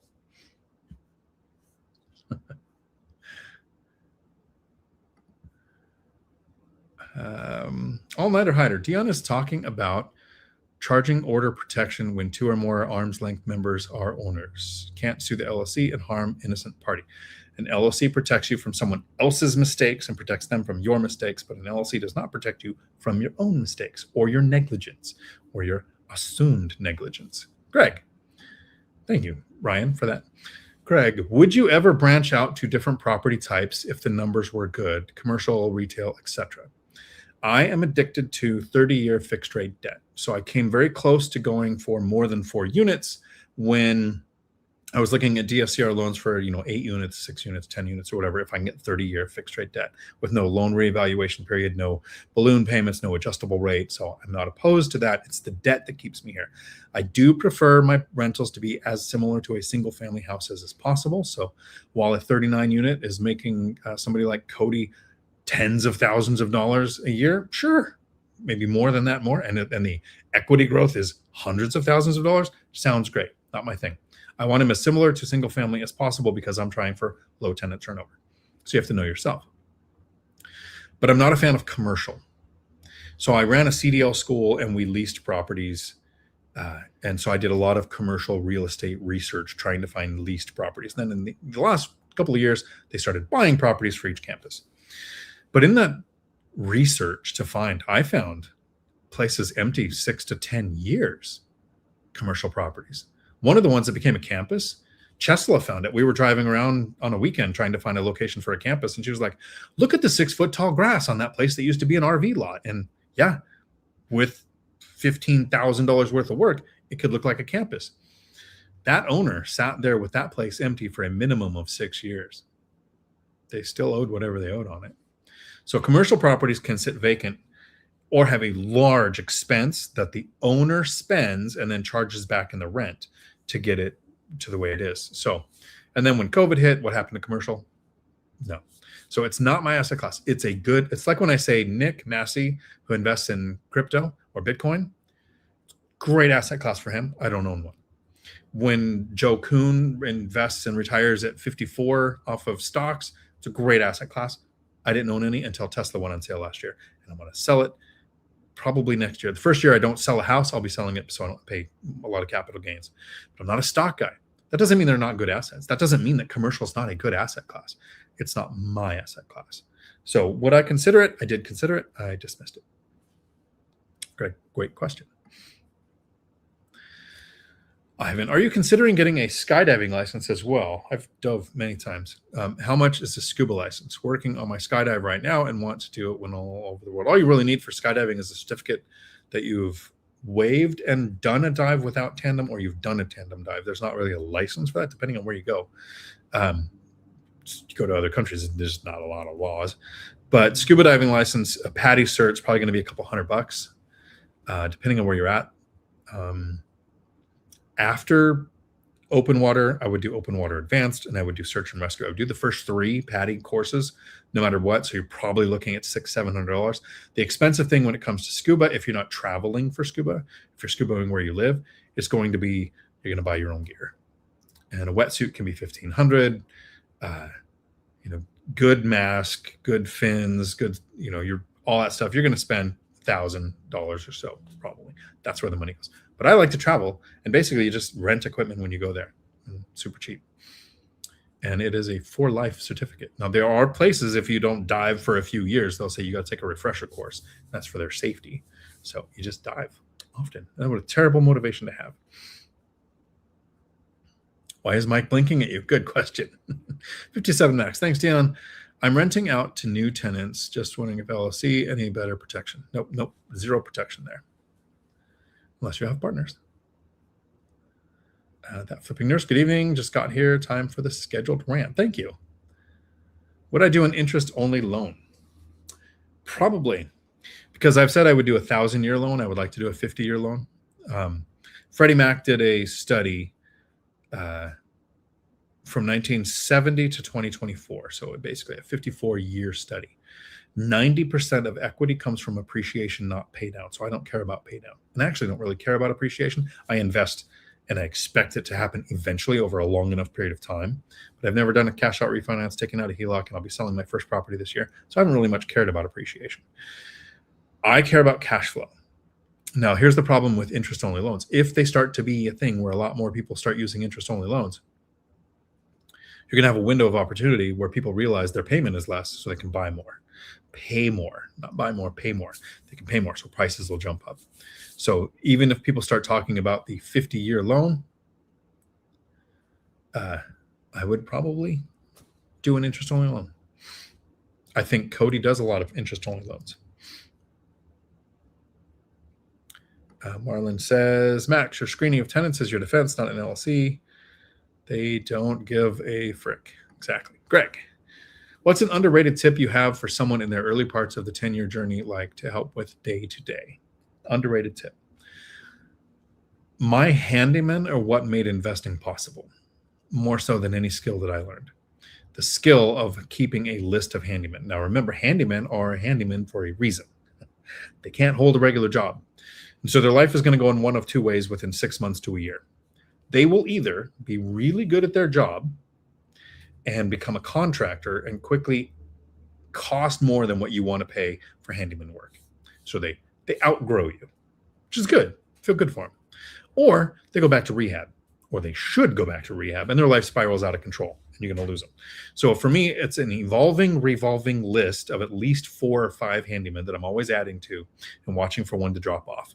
All-nighter hider. Dion is talking about charging order protection when 2 or more arm's length members are owners. Can't sue the LLC and harm innocent party. An LLC protects you from someone else's mistakes and protects them from your mistakes, but an LLC does not protect you from your own mistakes or your negligence or your assumed negligence. Greg. Thank you, Ryan, for that. Greg, would you ever branch out to different property types if the numbers were good, commercial, retail, etc.? I am addicted to 30-year fixed rate debt. So I came very close to going for more than 4 units when I was looking at DSCR loans for, 8 units, 6 units, 10 units, or whatever, if I can get 30-year fixed rate debt with no loan reevaluation period, no balloon payments, no adjustable rate. So I'm not opposed to that. It's the debt that keeps me here. I do prefer my rentals to be as similar to a single family house as possible. So while a 39 unit is making somebody like Cody tens of thousands of dollars a year, sure, maybe more than that, and the equity growth is hundreds of thousands of dollars, sounds great. Not my thing. I want him as similar to single family as possible because I'm trying for low tenant turnover. So you have to know yourself. But I'm not a fan of commercial. So I ran a CDL school and we leased properties. And so I did a lot of commercial real estate research trying to find leased properties. And then in the last couple of years, they started buying properties for each campus. But in that research I found places empty 6 to 10 years, commercial properties. One of the ones that became a campus, Chesla found it. We were driving around on a weekend trying to find a location for a campus. And she was like, look at the 6-foot tall grass on that place that used to be an RV lot. And yeah, with $15,000 worth of work, it could look like a campus. That owner sat there with that place empty for a minimum of 6 years. They still owed whatever they owed on it. So commercial properties can sit vacant or have a large expense that the owner spends and then charges back in the rent to get it to the way it is. So, and then when COVID hit, what happened to commercial? No. So it's not my asset class. It's like when I say Nick Massey, who invests in crypto or Bitcoin, great asset class for him. I don't own one. When Joe Kuhn invests and retires at 54 off of stocks, it's a great asset class. I didn't own any until Tesla went on sale last year, and I'm going to sell it probably next year. The first year I don't sell a house, I'll be selling it so I don't pay a lot of capital gains. But I'm not a stock guy. That doesn't mean they're not good assets. That doesn't mean that commercial is not a good asset class. It's not my asset class. So would I consider it? I did consider it. I dismissed it. Great question. Ivan, are you considering getting a skydiving license as well? I've dove many times. How much is a scuba license? Working on my skydive right now and want to do it when all over the world. All you really need for skydiving is a certificate that you've waived and done a dive without tandem, or you've done a tandem dive. There's not really a license for that, depending on where you go. You go to other countries, there's not a lot of laws. But scuba diving license, a PADI cert is probably going to be a couple $100, depending on where you're at. After open water, I would do open water advanced, and I would do search and rescue. I would do the first 3 PADI courses, no matter what. So you're probably looking at $600-700. The expensive thing when it comes to scuba, if you're not traveling for scuba, if you're scubaing where you live, it's going to be, you're going to buy your own gear. And a wetsuit can be $1,500. Good mask, good fins, good, you're all that stuff. You're going to spend $1,000 or so, probably. That's where the money goes. But I like to travel, and basically you just rent equipment when you go there. Super cheap. And it is a for life certificate. Now, there are places, if you don't dive for a few years, they'll say you got to take a refresher course. That's for their safety. So you just dive often. That's what a terrible motivation to have. Why is Mike blinking at you? Good question. 57 Max. Thanks, Dion. I'm renting out to new tenants. Just wondering if LLC, any better protection? Nope. Zero protection there. Unless you have partners. That flipping nurse, good evening. Just got here. Time for the scheduled rant. Thank you. Would I do an interest-only loan? Probably, because I've said I would do a 1,000-year loan. I would like to do a 50-year loan. Freddie Mac did a study from 1970 to 2024. So basically a 54-year study. 90% of equity comes from appreciation, not pay down. So I don't care about pay down. And I actually don't really care about appreciation. I invest and I expect it to happen eventually over a long enough period of time. But I've never done a cash out refinance, taking out a HELOC, and I'll be selling my first property this year. So I haven't really much cared about appreciation. I care about cash flow. Now, here's the problem with interest-only loans. If they start to be a thing where a lot more people start using interest-only loans, you're going to have a window of opportunity where people realize their payment is less, so they can buy more. Pay more, not buy more, pay more. They can pay more, so prices will jump up. So even if people start talking about the 50-year loan, I would probably do an interest-only loan. I think Cody does a lot of interest-only loans. Marlon says, Max, your screening of tenants is your defense, not an LLC. They don't give a frick. Exactly. Greg, what's an underrated tip you have for someone in their early parts of the 10-year journey, like to help with day-to-day? Underrated tip. My handymen are what made investing possible, more so than any skill that I learned. The skill of keeping a list of handymen. Now, remember, handymen are handymen for a reason. They can't hold a regular job. And so their life is going to go in one of two ways within 6 months to a year. They will either be really good at their job and become a contractor and quickly cost more than what you want to pay for handyman work. So they outgrow you, which is good. Feel good for them. Or they go back to rehab, or they should go back to rehab, and their life spirals out of control, and you're going to lose them. So for me, it's an evolving, revolving list of at least 4 or 5 handymen that I'm always adding to and watching for one to drop off.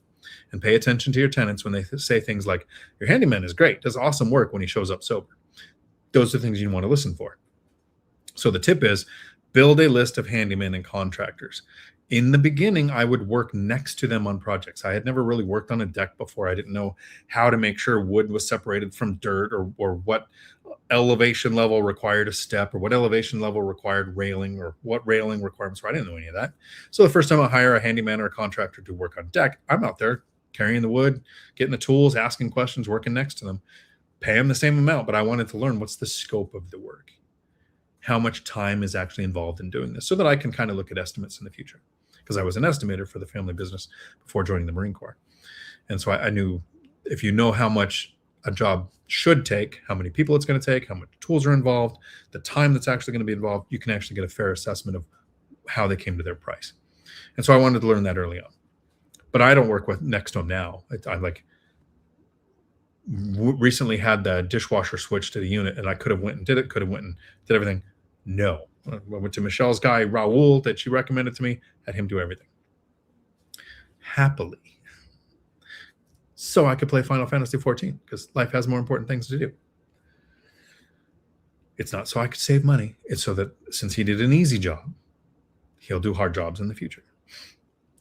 And pay attention to your tenants when they say things like, your handyman is great, does awesome work when he shows up sober. Those are things you want to listen for. So the tip is build a list of handymen and contractors. In the beginning, I would work next to them on projects. I had never really worked on a deck before. I didn't know how to make sure wood was separated from dirt, or what elevation level required a step, or what elevation level required railing, or what railing requirements were. I didn't know any of that. So the first time I hire a handyman or a contractor to work on deck, I'm out there carrying the wood, getting the tools, asking questions, working next to them, pay them the same amount. But I wanted to learn what's the scope of the work, how much time is actually involved in doing this, so that I can kind of look at estimates in the future. Because I was an estimator for the family business before joining the Marine Corps. And so I knew if you know how much a job should take, how many people it's going to take, how much tools are involved, the time that's actually going to be involved, you can actually get a fair assessment of how they came to their price. And so I wanted to learn that early on. But I don't work with next to them now. I recently had the dishwasher switch to the unit, and I could have went and did it, could have went and did everything. No. I went to Michelle's guy, Raul, that she recommended to me, had him do everything. Happily. So I could play Final Fantasy 14, because life has more important things to do. It's not so I could save money. It's so that since he did an easy job, he'll do hard jobs in the future.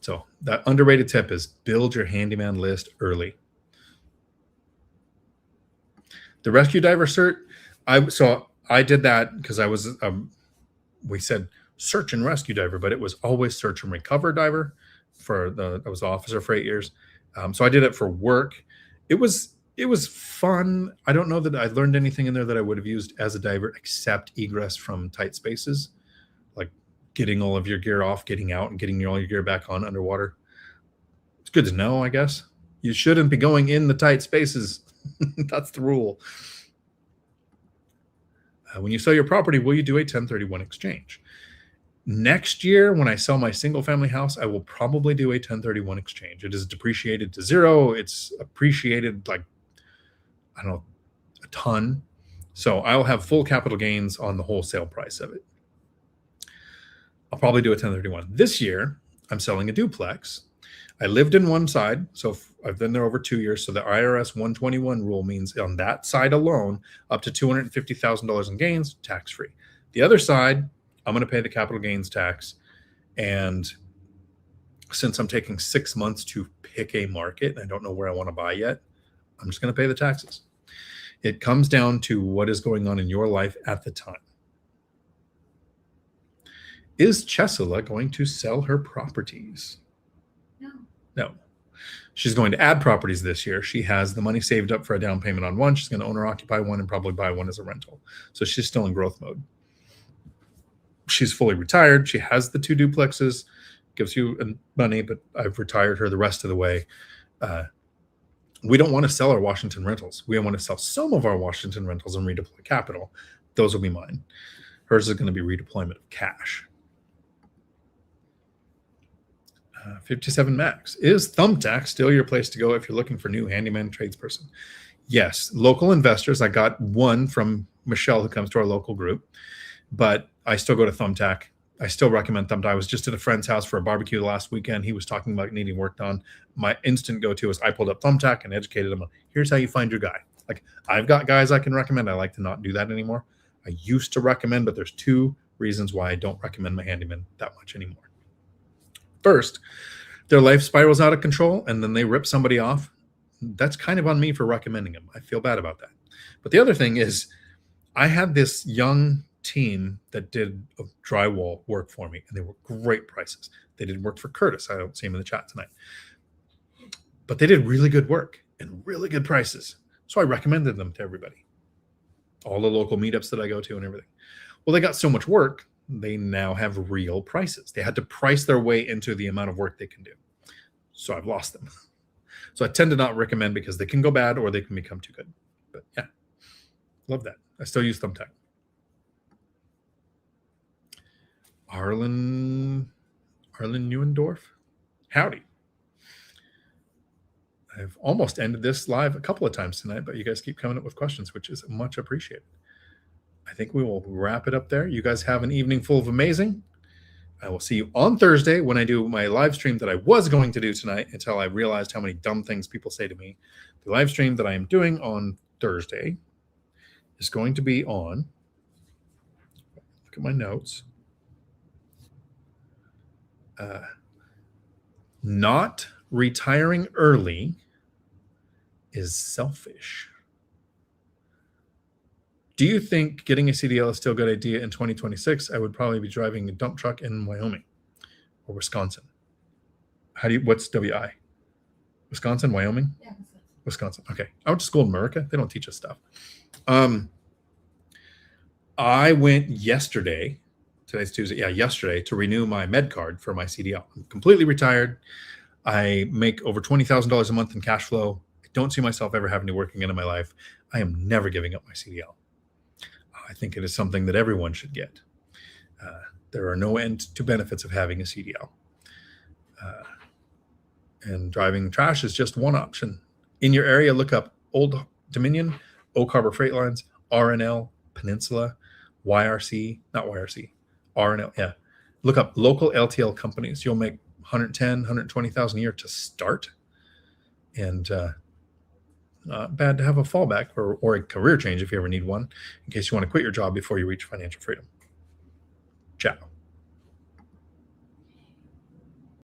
So that underrated tip is build your handyman list early. The rescue diver cert, I did that because I was we said search and rescue diver, but it was always search and recover diver. I was the officer for 8 years. So I did it for work. It was fun. I don't know that I learned anything in there that I would have used as a diver except egress from tight spaces, like getting all of your gear off, getting out, and getting all your gear back on underwater. It's good to know, I guess. You shouldn't be going in the tight spaces. That's the rule. When you sell your property, will you do a 1031 exchange? Next year, when I sell my single family house, I will probably do a 1031 exchange. It is depreciated to zero. It's appreciated like, I don't know, a ton. So I'll have full capital gains on the wholesale price of it. I'll probably do a 1031. This year, I'm selling a duplex. I lived in one side, so I've been there over 2 years. So the IRS 121 rule means on that side alone, up to $250,000 in gains, tax-free. The other side, I'm going to pay the capital gains tax. And since I'm taking 6 months to pick a market, and I don't know where I want to buy yet, I'm just going to pay the taxes. It comes down to what is going on in your life at the time. Is Chesula going to sell her properties? No. She's going to add properties this year. She has the money saved up for a down payment on one. She's going to owner occupy one and probably buy one as a rental. So she's still in growth mode. She's fully retired. She has the 2 duplexes, gives you money, but I've retired her the rest of the way. We don't want to sell our Washington rentals. We want to sell some of our Washington rentals and redeploy capital. Those will be mine. Hers is going to be redeployment of cash. 57 Max. Is Thumbtack still your place to go if you're looking for new handyman tradesperson? Yes. Local investors. I got one from Michelle who comes to our local group, but I still go to Thumbtack. I still recommend Thumbtack. I was just at a friend's house for a barbecue last weekend. He was talking about needing work done. My instant go-to is I pulled up Thumbtack and educated him on, here's how you find your guy. Like, I've got guys I can recommend. I like to not do that anymore. I used to recommend, but there's 2 reasons why I don't recommend my handyman that much anymore. First, their life spirals out of control and then they rip somebody off. That's kind of on me for recommending them. I feel bad about that. But the other thing is, I had this young team that did drywall work for me, and they were great prices. They did work for Curtis. I don't see him in the chat tonight. But they did really good work and really good prices. So I recommended them to everybody. All the local meetups that I go to and everything. Well, they got so much work, they now have real prices. They had to price their way into the amount of work they can do. So I've lost them. So I tend to not recommend because they can go bad or they can become too good. But yeah, love that. I still use Thumbtack. Arlen Neuendorf. Howdy. I've almost ended this live a couple of times tonight, but you guys keep coming up with questions, which is much appreciated. I think we will wrap it up there. You guys have an evening full of amazing. I will see you on Thursday when I do my live stream that I was going to do tonight until I realized how many dumb things people say to me. The live stream that I am doing on Thursday is going to be on, look at my notes, not retiring early is selfish. Do you think getting a CDL is still a good idea in 2026? I would probably be driving a dump truck in Wyoming or Wisconsin. What's WI? Wisconsin, Wyoming? Yeah, Wisconsin. Okay. I went to school in America. They don't teach us stuff. I went yesterday, today's Tuesday, yesterday, to renew my med card for my CDL. I'm completely retired. I make over $20,000 a month in cash flow. I don't see myself ever having to work again in my life. I am never giving up my CDL. I think it is something that everyone should get. There are no end to benefits of having a CDL. And driving trash is just one option. In your area, look up Old Dominion, Oak Harbor Freight Lines, RNL, Peninsula, YRC, not YRC, RNL, yeah. Look up local LTL companies. You'll make 110, 120,000 a year to start. And not bad to have a fallback or a career change if you ever need one, in case you want to quit your job before you reach financial freedom. Ciao.